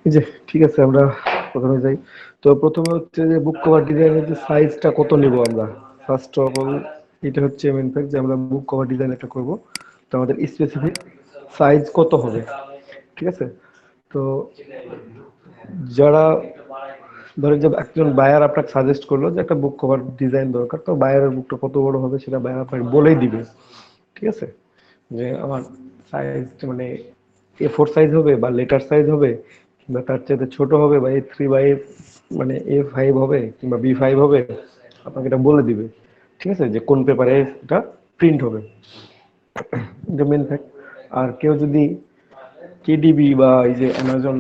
এই যে ঠিক আছে, আমরা প্রথমে যাই। তো প্রথমে হচ্ছে যে বুক কভার ডিজাইনের যে সাইজটা কত নিব আমরা। ফার্স্ট অফ অল এটা হচ্ছে মেন ফ্যাক্ট যে আমরা বুক কভার ডিজাইন একটা করব, তো আমাদের স্পেসিফিক সাইজ কত হবে, ঠিক আছে। তো যারা ধরেন যে একজন বায়ার আপনাকে সাজেস্ট করলো যে একটা বুক কভার ডিজাইন দরকার, তো বায়ারের বুকটা কত বড় হবে সেটা বায়ার আপনাকে বলেই দিবে, ঠিক আছে। যে আমার সাইজ মানে A4 সাইজ হবে বা লেটার সাইজ হবে, কিংবা তার চাইতে ছোট হবে বা A3 বা মানে A5 হবে কিংবা B5 হবে, আপনাকে এটা বলে দিবে, ঠিক আছে, যে কোন পেপারে এটা প্রিন্ট হবে, এটা মেন ফ্যাক্ট। আর কেউ যদি কেডিবি বা এই যে অ্যামাজন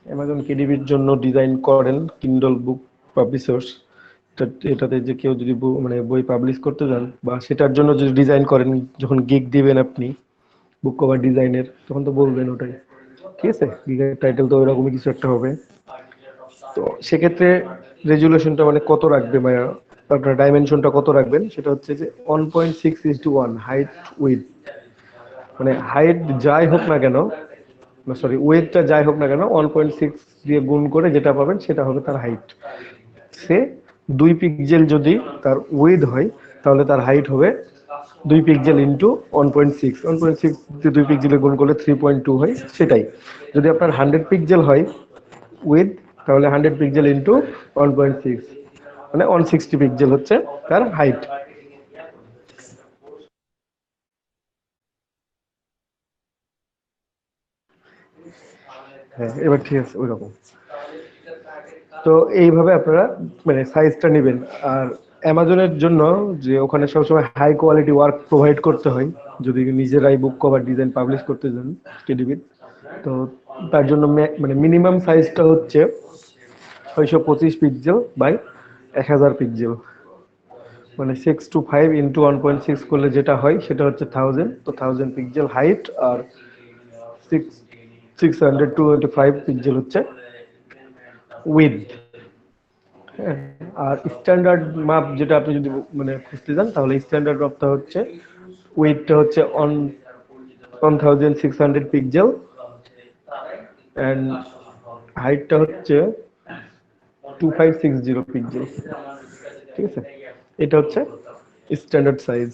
অ্যামাজন কেডিবির জন্য ডিজাইন করেন কিন্ডল বুক পাবলিশার্স, এটাতে যে কেউ যদি মানে বই পাবলিশ করতে যান বা সেটার জন্য যদি ডিজাইন করেন, যখন গিগ দিবেন আপনি বুক কভার ডিজাইনের, তখন তো বলবেন ওটাই, ঠিক আছে। গিগের টাইটেল তো ওইরকমই কিছু একটা হবে। তো সেক্ষেত্রে রেজুলেশনটা মানে কত রাখবে, মানে আপনার ডাইমেনশনটা কত রাখবেন, সেটা হচ্ছে যে 1.6:1 হাইট উইথ, মানে হাইট যাই হোক না কেন, সরি ওয়েটটা যাই হোক না কেন 1.6 দিয়ে গুণ করে যেটা পাবেন সেটা হবে তার হাইট। সে 2 পিক্সেল যদি তার উইথ হয়, তাহলে তার হাইট হবে 2 পিক্সেল ইন্টু 1.6, 1.6 দিয়ে 2 পিক্সেলে গুণ করলে 3.2 হয়, সেটাই। যদি আপনার 100 পিক্সেল হয় উইথ, তাহলে 100 পিক্সেল ইন্টু 1.6, মানে 160 পিক্সেল হচ্ছে তার হাইট। হ্যাঁ, এবার ঠিক আছে ওইরকম। তো এইভাবে আপনারা মানে সাইজটা নেবেন। আর অ্যামাজনের জন্য যে ওখানে সবসময় হাই কোয়ালিটি ওয়ার্ক প্রোভাইড করতে হয়, যদি নিজেরাই বুক কভার ডিজাইন পাবলিশ করতে যান কেডিবির, তো তার জন্য মানে মিনিমাম সাইজটা হচ্ছে 625 পিক্সেল বাই 1000 পিক্সেল, মানে 6 to 5 into 1.6 করলে যেটা হয় সেটা হচ্ছে 1000, তো 1000 পিক্সেল হাইট আর 625 পিক্সেল হচ্ছে উইথ। হ্যাঁ, আর স্ট্যান্ডার্ড মাপ যেটা আপনি যদি মানে খুঁজতে যান, তাহলে স্ট্যান্ডার্ড মাপটা হচ্ছে উইথটা হচ্ছে 1600 পিক্সেল অ্যান্ড হাইটটা হচ্ছে 2560 পিক্সেল, ঠিক আছে। এটা হচ্ছে স্ট্যান্ডার্ড সাইজ।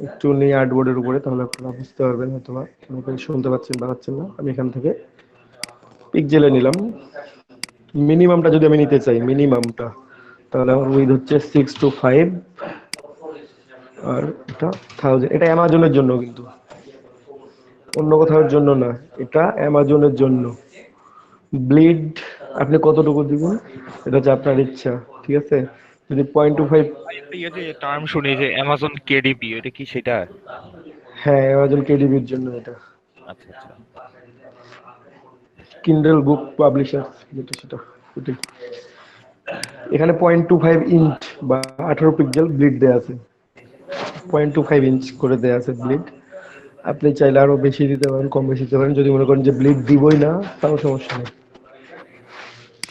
একটু নিয়ে আর্টবোর্ডের উপরে, তাহলে আপনারা বুঝতে পারবেন হয়তো বা শুনতে পাচ্ছেন বা পাচ্ছেন না। আমি এখান থেকে পিক্সেলে নিলাম। মিনিমামটা যদি আমি নিতে চাই মিনিমামটা, তাহলে আমার উইথ হচ্ছে 6 to 5, আর এটা 1000। এটা অ্যামাজনের জন্য কিন্তু, অন্য কোথাও জন্য না, এটা অ্যামাজনের জন্য। ব্লিড আপনি কতটুকু দিবেন এটা হচ্ছে আপনার ইচ্ছা, ঠিক আছে। যদি 0.25, ভাই, একটা ইয়ে যে টার্ম শুনি যে অ্যামাজন কেডিপি, এটা কি সেটা? হ্যাঁ অ্যামাজন কেডিবির জন্য এটা, আচ্ছা আচ্ছা। কিন্ডেল বুক পাবলিশার যেটা সেটা ওটাই। এখানে 0.25 ইঞ্চ বা 18 পিক্সেল ব্লিড দেওয়া আছে, 0.25 ইঞ্চ করে দেওয়া আছে ব্লিড। আপনি চাইলে আরো বেশি দিতে পারেন, কম বেশি দিতে পারেন, যদি মনে করেন যে ব্লিড দিবই না তাও সমস্যা নেই।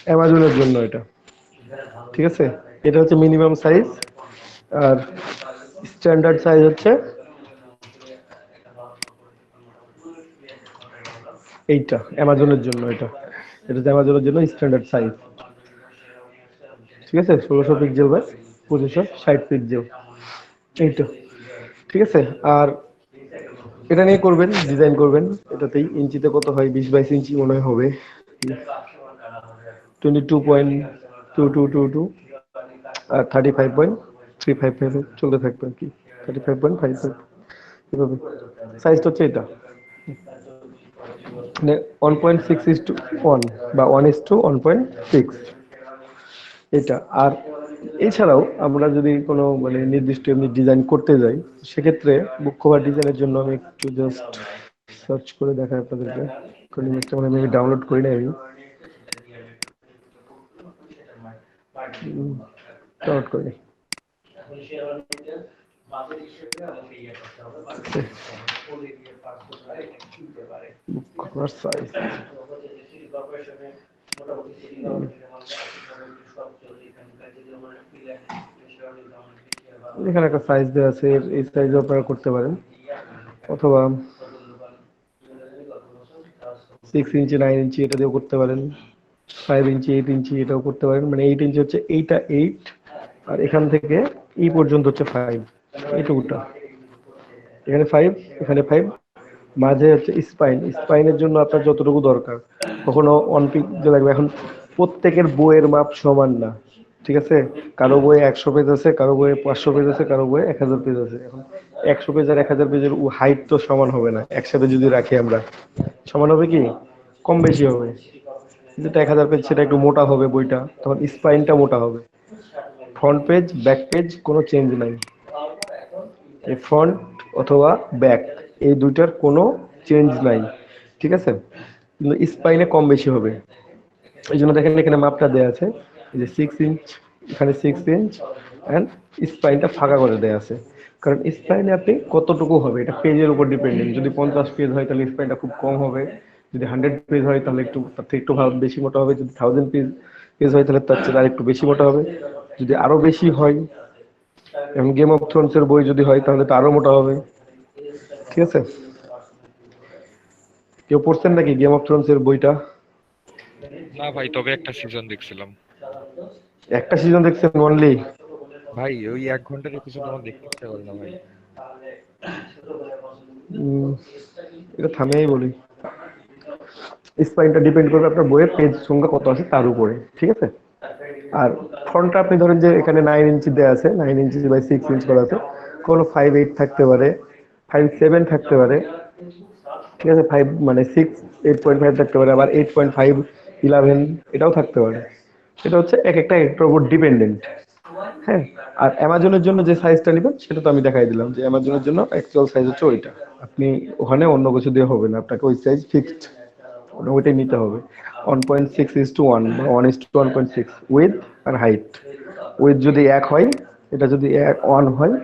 অ্যামাজনের জন্য এটা, ঠিক আছে। এটা হচ্ছে মিনিমাম সাইজ। আর স্ট্যান্ডার্ড সাইজ হচ্ছে এইটা অ্যামাজনের জন্য, এটা এটা হচ্ছে অ্যামাজনের জন্য স্ট্যান্ডার্ড সাইজ, ঠিক আছে। 1600 পিক্সেল বাই 2560 পিক্সেল, এইটা, ঠিক আছে। আর এটা নিয়ে করবেন, ডিজাইন করবেন। এটাতেই ইঞ্চিতে কত হয়, 20-22 ইঞ্চি মনে হয় হবে, 22.2222 আর 35.355 চলতে থাকবে আর কি, 35.55 এভাবে। সাইজটা হচ্ছে এটা, মানে 1.6:1 বা 1:1.6 এটা। আর এছাড়াও আমরা যদি কোনো মানে নির্দিষ্ট এমনি ডিজাইন করতে যাই, সেক্ষেত্রে বুক কভার ডিজাইনের জন্য আমি একটু জাস্ট সার্চ করে দেখাই আপনাদেরকে, কোন ইমেজটা মানে আমি ডাউনলোড করি না আমি, ডাউনলোড করি বুক কভার সাইজ, এখানে একটা সাইজ দেওয়া আছে, এই সাইজে আপনারা করতে পারেন। অথবা 6 ইঞ্চি 9 ইঞ্চি এটা দিয়েও করতে পারেন, 5 ইঞ্চি 8 ইঞ্চি এটাও করতে পারেন। মানে 8 ইঞ্চি হচ্ছে এইটা 8, আর এখান থেকে এই পর্যন্ত হচ্ছে 5, এইটুকুটা। এখানে 5, এখানে 5, মাঝে হচ্ছে স্পাইন। স্পাইনের জন্য আপনার যতটুকু দরকার, কখনো অন পিক যে লাগবে। এখন প্রত্যেকের বইয়ের মাপ সমান না, ঠিক আছে? কারো বইয়ে 100 পেজ আছে, কারো বইয়ে 500 পেজ আছে, কারো বইয়ে 1000 পেজ আছে। এখন 100 পেজ আর 1000 পেজের হাইট তো সমান হবে না। একসাথে যদি রাখি আমরা, সমান হবে কি? কম বেশি হবে। যেটা 1000 পেজ সেটা একটু মোটা হবে বইটা, তখন স্পাইনটা মোটা হবে। ফ্রন্ট পেজ ব্যাক পেজ কোনো চেঞ্জ নাই, এই ফ্রন্ট অথবা ব্যাক এই দুইটার কোনো চেঞ্জ নাই, ঠিক আছে? কিন্তু স্পাইনে কম বেশি হবে। এই জন্য দেখেন এখানে মাপটা দেওয়া আছে, এই যে 6 ইঞ্চ, এখানে 6 ইঞ্চ, অ্যান্ড স্পাইনটা ফাঁকা করে দেওয়া আছে। কারণ স্পাইনে আপনি কতটুকু হবে এটা পেজের উপর ডিপেন্ডেন্ট। যদি 50 পেজ হয় তাহলে স্পাইনটা খুব কম হবে, যদি 100 পেজ হয় তাহলে একটু তার থেকে একটু বেশি মোটা হবে, যদি 1000 পেজ পেজ হয় তাহলে তার চেয়ে আর একটু বেশি মোটা হবে, যদি আরো বেশি হয়, এবং গেম অফ থ্রোনস এর বই যদি হয় তাহলে তো আরো মোটা হবে, ঠিক আছে? কেউ পড়ছেন নাকি গেম অফ থ্রোনস এর বইটা? না ভাই, তবে একটা সিজন দেখছিলাম। একটা সিজন দেখছেন অনলি? ভাই ওই 1 ঘন্টার এপিসোড আমার দেখতে ইচ্ছা করে না ভাই। এটা থামেই বলি, স্পাইনটা ডিপেন্ড করবে আপনার বইয়ের পেজ সংখ্যা কত আছে তার উপরে, ঠিক আছে? আর ফন্টটা আপনি ধরেন যে এখানে 9 ইঞ্চি দেওয়া আছে, 9 ইঞ্চি বাই 6 ইঞ্চ করা আছে, কোনো 5 8 থাকতে পারে, 5 7 থাকতে পারে, ঠিক আছে? 5 মানে 6 8.5 থাকতে পারে, আবার 8.5 11 এটাও থাকতে পারে। এটা হচ্ছে এক একটা একটার উপর ডিপেন্ডেন্ট। হ্যাঁ, আর অ্যামাজনের জন্য যে সাইজটা নেবেন সেটা তো আমি দেখাই দিলাম, যে অ্যামাজনের জন্য অ্যাকচুয়াল সাইজ হচ্ছে ওইটা। আপনি ওখানে অন্য কিছু দিয়ে হবে না, আপনাকে ওই সাইজ ফিক্সড ওইটাই নিতে হবে। 1.6:1 বা 1:1.6 উইথ আর হাইট। উইথ যদি 1 হয়, এটা যদি 1 হয়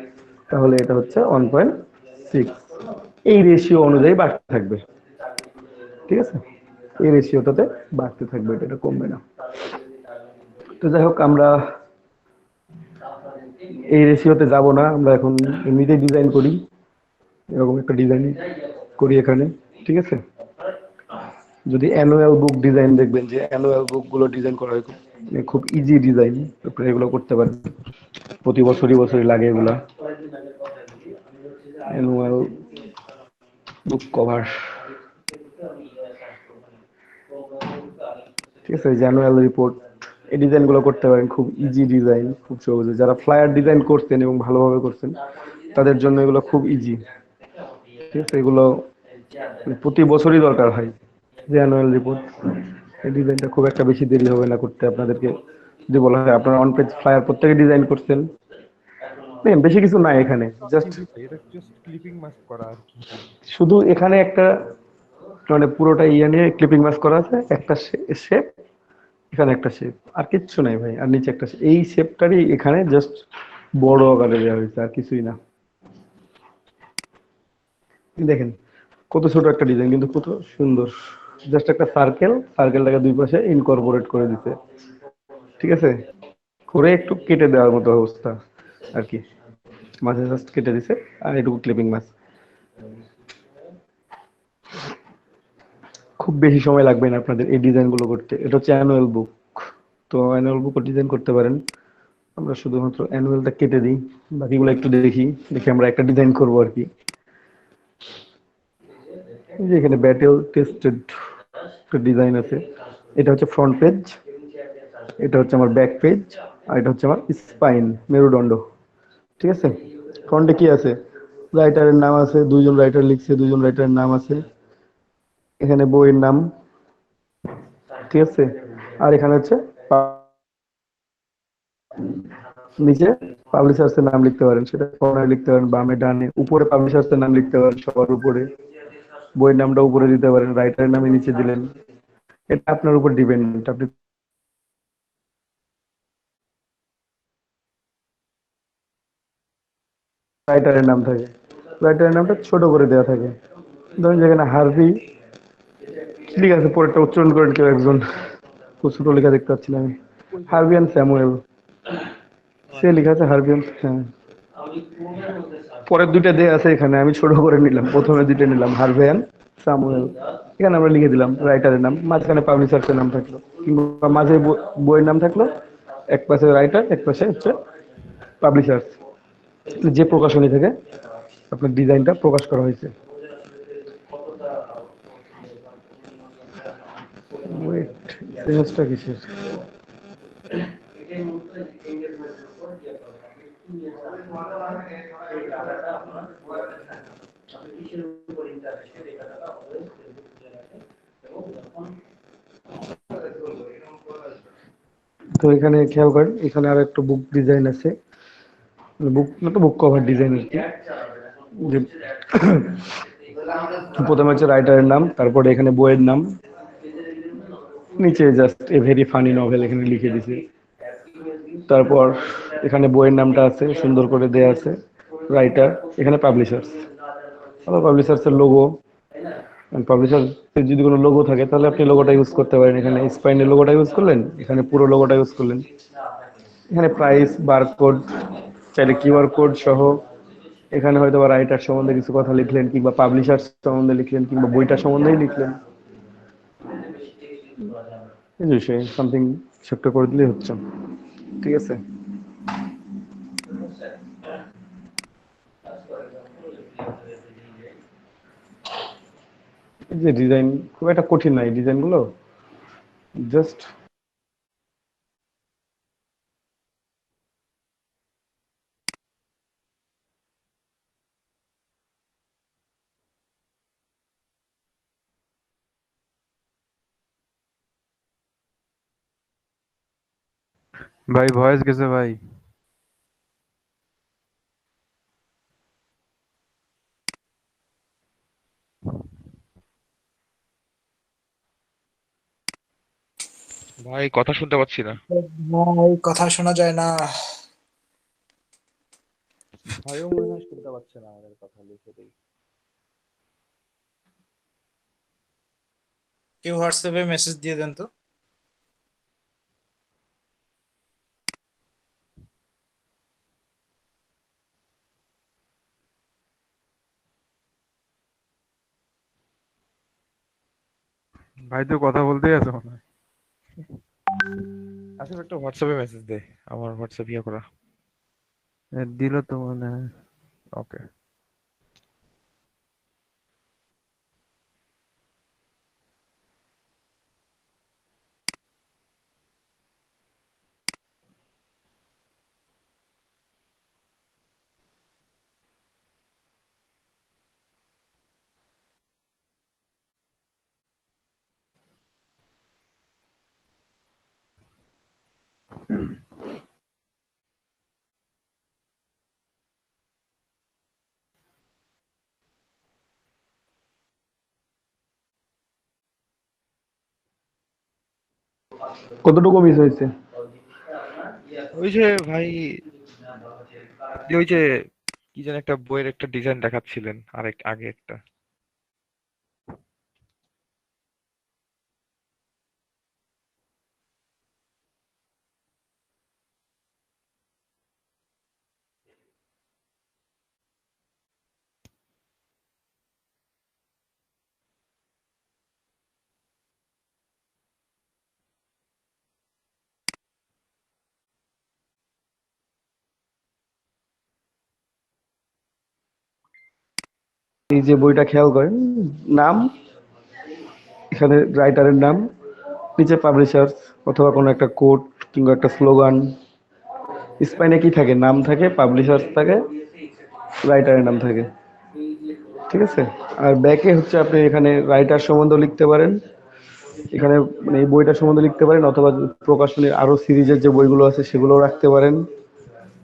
তাহলে এটা হচ্ছে 1.6। এই রেশিও অনুযায়ী বাড়তে থাকবে, ঠিক আছে? এই রেশিওটাতে বাড়তে থাকবে, এটা কমবে না। তো যাই হোক, আমরা এই রেশিওতে যাব না, আমরা এখন এমনিতেই ডিজাইন করি, এরকম একটা ডিজাইন করি এখানে, ঠিক আছে? যদি অ্যানুয়াল বুক ডিজাইন দেখবেন, যে অ্যানুয়াল বুক গুলো ডিজাইন করা হয় খুব ইজি ডিজাইন, আপনি এগুলো করতে পারেন। প্রতি বছরই বছরই লাগে এগুলা, অ্যানুয়াল বুক কভার, ঠিক আছে? যে অ্যানুয়াল রিপোর্ট, এই ডিজাইন গুলো করতে পারেন, খুব ইজি ডিজাইন, খুব সহজে। যারা ফ্লায়ার ডিজাইন করছেন এবং ভালোভাবে করছেন তাদের জন্য এগুলো খুব ইজি, ঠিক আছে? এগুলো প্রতি বছরই দরকার হয়, যে অ্যানুয়াল রিপোর্ট। এই ডিজাইনটা খুব একটা বেশি দেরি হবে না করতে আপনাদেরকে। যদি বলা হয় আপনারা অন পেজ ফ্লায়ার প্রত্যেকে ডিজাইন করছেন, বেশি কিছু নাই এখানে, জাস্ট এটা জাস্ট ক্লিপিং মাস্ক করা আর কি। শুধু এখানে একটা, মানে পুরোটা ইয়ে নিয়ে ক্লিপিং মাস্ক করা আছে, একটা শেপ, এখানে একটা শেপ, আর কিচ্ছু নাই ভাই। আর নিচে একটা এই শেপটারই এখানে জাস্ট বড় আকারে দেওয়া হয়েছে, আর কিছুই না। দেখেন কত ছোট একটা ডিজাইন, কিন্তু কত সুন্দর। জাস্ট একটা সার্কেল, সার্কেলটাকে দুই পাশে ইনকর্পোরেট করে দিতে, ঠিক আছে? করে একটু কেটে দেওয়ার মতো অবস্থা আর কি, মাঝে জাস্ট কেটে দিছে, আর এটুকু ক্লিপিং মাছ। খুব বেশি সময় লাগবে না আপনাদের এই ডিজাইন গুলো করতে। এটা হচ্ছে অ্যানুয়াল বুক, তো অ্যানুয়াল বুকও ডিজাইন করতে পারেন। আমরা শুধুমাত্র অ্যানুয়ালটা কেটে দিই, বাকিগুলো একটু দেখি, দেখে আমরা একটা ডিজাইন করবো আর কি। এই যে এখানে ব্যাটেল টেস্টেড একটা ডিজাইন আছে, এটা হচ্ছে ফ্রন্ট পেজ, এটা হচ্ছে আমার ব্যাক পেজ, আর এটা হচ্ছে আমার স্পাইন, মেরুদণ্ড, ঠিক আছে? ফ্রন্টে কি আছে? রাইটারের নাম আছে, দুইজন রাইটার লিখছে, দুইজন রাইটারের নাম আছে, এখানে বইয়ের নাম, ঠিক আছে? আর এখানে হচ্ছে নিচে পাবলিশার্স এর নাম লিখতে পারেন, সেটা কর্নারে লিখতে পারেন, বামে ডানে, উপরে পাবলিশার্স এর নাম লিখতে পারেন সবার উপরে, বইয়ের নামটা উপরে দিতে পারেন, রাইটারের নামে নিচে দিলেন। এটা আপনার উপর ডিপেন্ডেন্ট, আপনি রাইটারের নাম থাকে, রাইটারের নামটা ছোট করে দেওয়া থাকে। ধরেন যেখানে হার্ভি ঠিক আছে, পরেরটা উচ্চারণ করেন কেউ একজন, খুব ছোট লেখা দেখতে পাচ্ছি না আমি। হার্ভিয়ান স্যামুয়েল, সে লেখা আছে হার্ভিয়ান, হ্যাঁ। পরের দুইটা দেয়া আছে এখানে, আমি ছোট করে নিলাম, প্রথমে দুইটা নিলাম হার্ভিয়ান সামুয়েল, এখানে আমরা লিখে দিলাম রাইটারের নাম, মাঝখানে পাবলিশার্সের নাম থাকলো, কিংবা মাঝে বইয়ের নাম থাকলো, এক পাশে রাইটার এক পাশে হচ্ছে পাবলিশার্স, যে প্রকাশনী থেকে আপনার ডিজাইনটা প্রকাশ করা হয়েছে। ওয়েট, সেন্সটা কিসের? তো এখানে খেয়াল করেন, এখানে আর একটা বুক ডিজাইন আছে, বুক না তো বুক কভার ডিজাইন আর কি। যে প্রথমে হচ্ছে রাইটারের নাম, তারপরে এখানে বইয়ের নাম, নিচে just a very funny novel এখানে লিখে দিছে। তারপর এখানে বইয়ের নামটা আছে, সুন্দর করে দেয়া আছে, রাইটার, এখানে পাবলিশার্স, আবার পাবলিশার্সের লোগো। পাবলিশার যদি কোনো লোগো থাকে তাহলে আপনি লোগোটা ইউজ করতে পারেন, এখানে স্পাইনের লোগোটা ইউজ করলেন, এখানে পুরো লোগোটা ইউজ করলেন। এখানে প্রাইস, বারকোড, চাইলে কিউআর কোড সহ। এখানে হয়তো বা রাইটার সম্বন্ধে কিছু কথা লিখলেন, কিংবা পাবলিশার সম্বন্ধে লিখলেন, কিংবা বইটা সম্বন্ধেই লিখলেন, এই বিষয়ে সামথিং ছোট্ট করে দিলেই হচ্ছে। ঠিক আছে, এই যে ডিজাইন খুব একটা কঠিন না, এই ডিজাইনগুলো জাস্ট ভাই ভয়েস গেছে ভাই। ভাই কথা শুনতে পাচ্ছি না। ভাই কথা শোনা যায় না। ভাইও মনে হয় শুনতে পাচ্ছে না আমাদের কথা, লিখে দিই। কেউ হোয়াটসঅ্যাপে মেসেজ দিয়ে দেন তো। ভাই তো কথা বলতেই আছে মনে হয়। আসলে একটা হোয়াটসঅ্যাপে মেসেজ দে, আমার হোয়াটসঅ্যাপ ইয়ে করা। দিল তো মনে হয়। ওকে। কতটুকু মিস হয়েছে? ওই যে ভাই, ওই যে কি যেন একটা বইয়ের একটা ডিজাইন দেখাচ্ছিলেন আরেক আগে একটা। এই যে বইটা খেয়াল করেন, নাম, এখানে রাইটারের নাম, নিচে পাবলিশার্স অথবা কোনো একটা কোড কিংবা একটা স্লোগান। স্পাইনে কি থাকে? নাম থাকে, পাবলিশার্স থাকে, রাইটারের নাম থাকে। ঠিক আছে, আর ব্যাকে হচ্ছে আপনি এখানে রাইটার সম্বন্ধে লিখতে পারেন, এখানে মানে এই বইটা সম্বন্ধে লিখতে পারেন, অথবা প্রকাশনীর আরো সিরিজের যে বইগুলো আছে সেগুলোও রাখতে পারেন।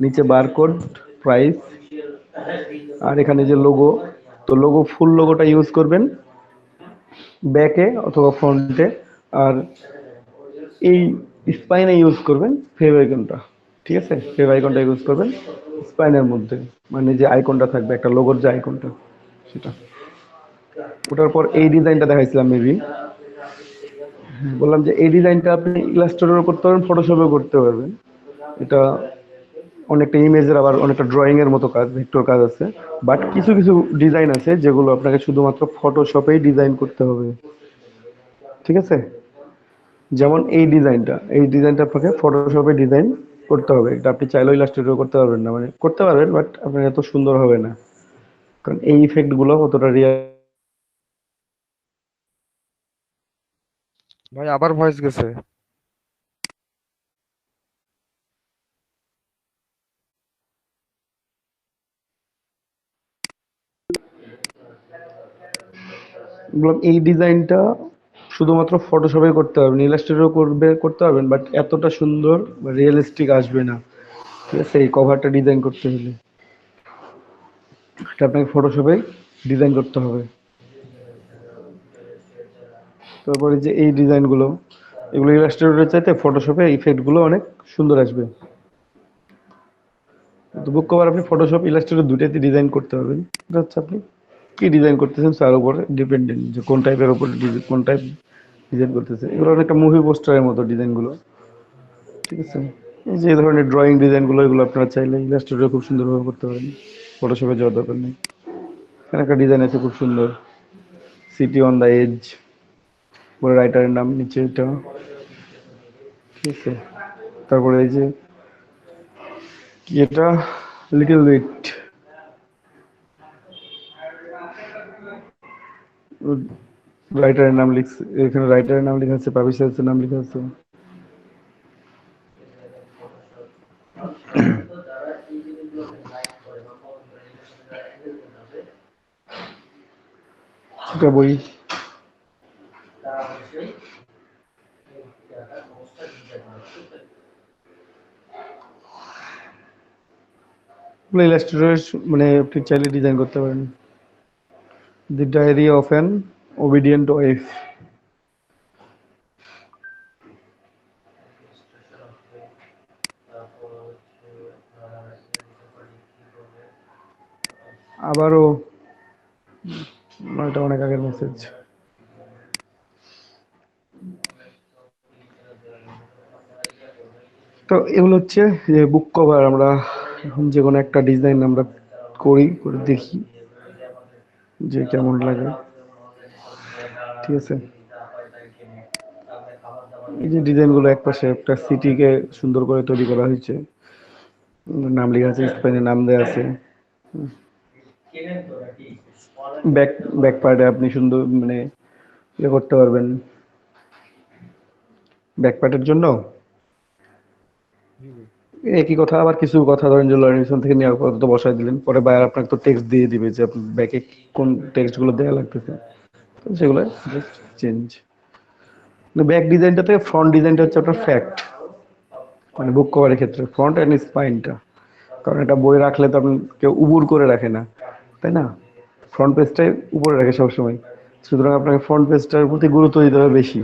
নিচে বারকোড, প্রাইস, আর এখানে যে লোগো, তো লোগো ফুল লোগোটা ইউজ করবেন ব্যাকে অথবা ফ্রন্টে, আর এই স্পাইনে ইউজ করবেন ফেভ আইকনটা। ঠিক আছে, ফেভ আইকনটা ইউজ করবেন স্পাইনের মধ্যে, মানে যে আইকনটা থাকবে একটা লোগোর যে আইকনটা সেটা। ওটার পর এই ডিজাইনটা দেখাইছিলাম মেবি, বললাম যে এই ডিজাইনটা আপনি ইলাস্ট্রেটরও করতে পারবেন, ফটোশপেও করতে পারবেন। এটা অনেকটা ইমেজের আবার অনেকটা ড্রয়িং এর মতো কাজ, ভেক্টর কাজ আছে। বাট কিছু কিছু ডিজাইন আছে যেগুলো আপনাকে শুধুমাত্র ফটোশপেই ডিজাইন করতে হবে, ঠিক আছে? যেমন এই ডিজাইনটা আপনাকে ফটোশপে ডিজাইন করতে হবে। এটা আপনি চাইলেও ইলাস্ট্রেটর করতে পারবেন না, মানে করতে পারবেন বাট আপনার এত সুন্দর হবে না, কারণ এই ইফেক্ট গুলো অতটা রিয়েল। ভাই আবার ভয়েস গেছে। বললাম এই ডিজাইনটা শুধুমাত্র ফটোশপে করতে পারবেন, ইলাস্ট্রেটর করতে পারবেন বাট এতটা সুন্দর বা রিয়েলিস্টিক আসবে না, ঠিক আছে? এই কভারটা ডিজাইন করতে হলে এটা আপনাকে ফটোশপে ডিজাইন করতে হবে। তারপরে যে এই ডিজাইনগুলো, এগুলো ইলাস্ট্রেটরের চাইতে ফটোশপে ইফেক্টগুলো অনেক সুন্দর আসবে। তো বুক কভার আপনি ফটোশপ ইলাস্ট্রেটর দুটাতে ডিজাইন করতে পারবেন। এটা হচ্ছে আপনি কি ডিজাইন করতেছেন তার উপরে ডিপেন্ডেন্ট, যে কোন টাইপের উপর কোন টাইপ ডিজাইন করতেছেন। এগুলো অনেকটা মুভি পোস্টারের মতো ডিজাইনগুলো, ঠিক আছে? এই যে এই ধরনের ড্রয়িং ডিজাইনগুলো, এগুলো আপনারা চাইলে ইলাস্ট্রেটরে খুব সুন্দরভাবে করতে পারেন, ফটোশপে যাওয়ার দরকার নেই। এখানে একটা ডিজাইন আছে খুব সুন্দর, সিটি অন দ্য এজ, পরে রাইটারের নাম নিচে এটা, ঠিক আছে? তারপরে এই যে কি এটা, লিটল বিট, রাইটারের নাম লিখছে এখানে, রাইটারের নাম লেখা আছে, পাবলিশারের নাম লেখা আছে। এটা বই, ইলাস্ট্রেটর মানে আপনি চাইলে ডিজাইন করতে পারেন। The diary of an obedient wife, আবারও এটা অনেক আগের মেসেজ। তো এগুলো হচ্ছে যে বুক কভার। আমরা এখন যে কোনো একটা ডিজাইন আমরা করি, করে দেখি যে কেমন লাগে, ঠিক আছে? এই যে ডিজাইনগুলো একপাশে একটা সিটিকে সুন্দর করে তৈরি করা হয়েছে, নাম লেখা আছে, স্পেনের নাম দেওয়া আছে। ব্যাক ব্যাক পার্টে আপনি সুন্দর মানে ইয়ে করতে পারবেন, ব্যাক পার্টের জন্য জি জি। একই কথা। আবার কিছু কথা ধরেন যে লরেন্সন থেকে নেওয়ার পর তো বসায় দিলেন, পরে বায়ার আপনাকে তো টেক্সট দিয়ে দিবে যে আপনি ব্যাকে কোন টেক্সট গুলো দেওয়া লাগতেছে, তো সেগুলো জাস্ট চেঞ্জ। ব্যাক ডিজাইনটা থেকে ফ্রন্ট ডিজাইনটা হচ্ছে আপনার ফ্যাক্ট, মানে বুক কভারের ক্ষেত্রে ফ্রন্ট এন্ড স্পাইনটা, কারণ এটা বই রাখলে তো আপনি কেউ উবুর করে রাখে না, তাই না? ফ্রন্ট পেজটাই উপরে রাখে সবসময়, সুতরাং আপনাকে ফ্রন্ট পেজটার প্রতি গুরুত্ব দিতে হবে বেশি।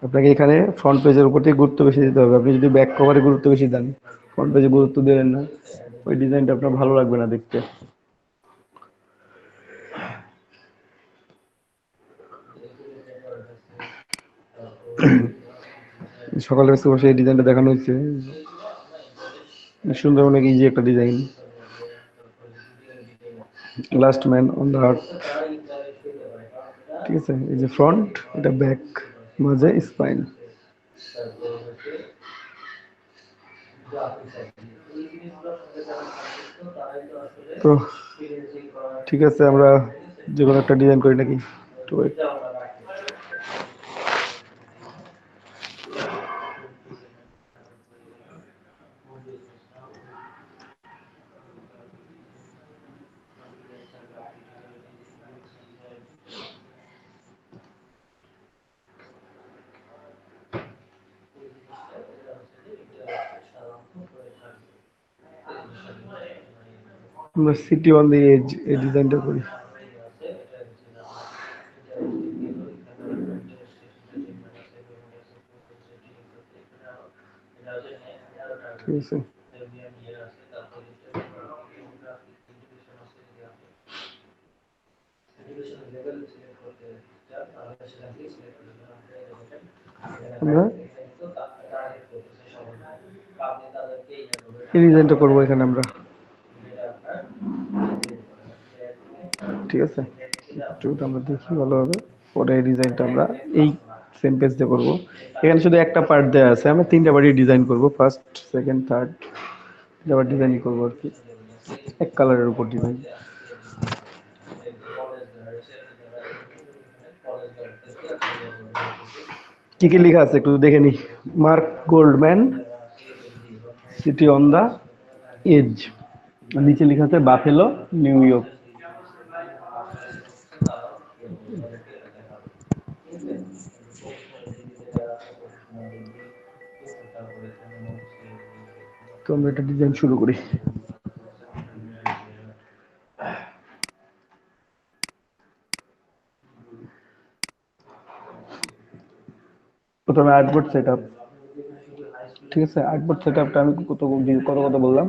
আপনাকে এখানে ফ্রন্ট পেজের উপর থেকে গুরুত্ব বেশি দিতে হবে। আপনি যদি ব্যাক কভারে গুরুত্ব বেশি দেন, ফ্রন্ট পেজে গুরুত্ব দিলেন না, ওই ডিজাইনটা আপনার ভালো লাগবে না দেখতে। সকালে আজকে বসে এই ডিজাইনটা দেখানো হয়েছে, সুন্দর, অনেক ইজি একটা design. Last man on the earth, ঠিক আছে? এই যে ফ্রন্ট, এটা ব্যাক, মাঝে স্পাইন। তো ঠিক আছে, আমরা যে কোনো একটা ডিজাইন করি নাকি? তো আমরা সিটি অন দি এজ এই ডিজাইনটা করি, ঠিক আছে? আমরা এই ডিজাইনটা করবো এখানে আমরা, ঠিক আছে? একটু আমরা দেখি ভালোভাবে, পরে এই ডিজাইনটা আমরা এই সেম পেজ দিয়ে করবো। এখানে শুধু একটা পার্ট দেওয়া আছে, আমরা তিনটা বাড়ি ডিজাইন করবো, ফার্স্ট সেকেন্ড থার্ড, আবার ডিজাইন করবো আর কি, এক কালারের উপর ডিজাইন। কি কি লেখা আছে একটু দেখে নি। Mark Goldman, city on the edge, নিচে লেখা আছে বাফেলো, নিউ ইয়র্ক। তো আমরা একটা ডিজাইন শুরু করি। প্রথমে আর্টবোর্ড সেটআপ, ঠিক আছে? আর্টবোর্ড সেটআপটা আমি কত কত বললাম,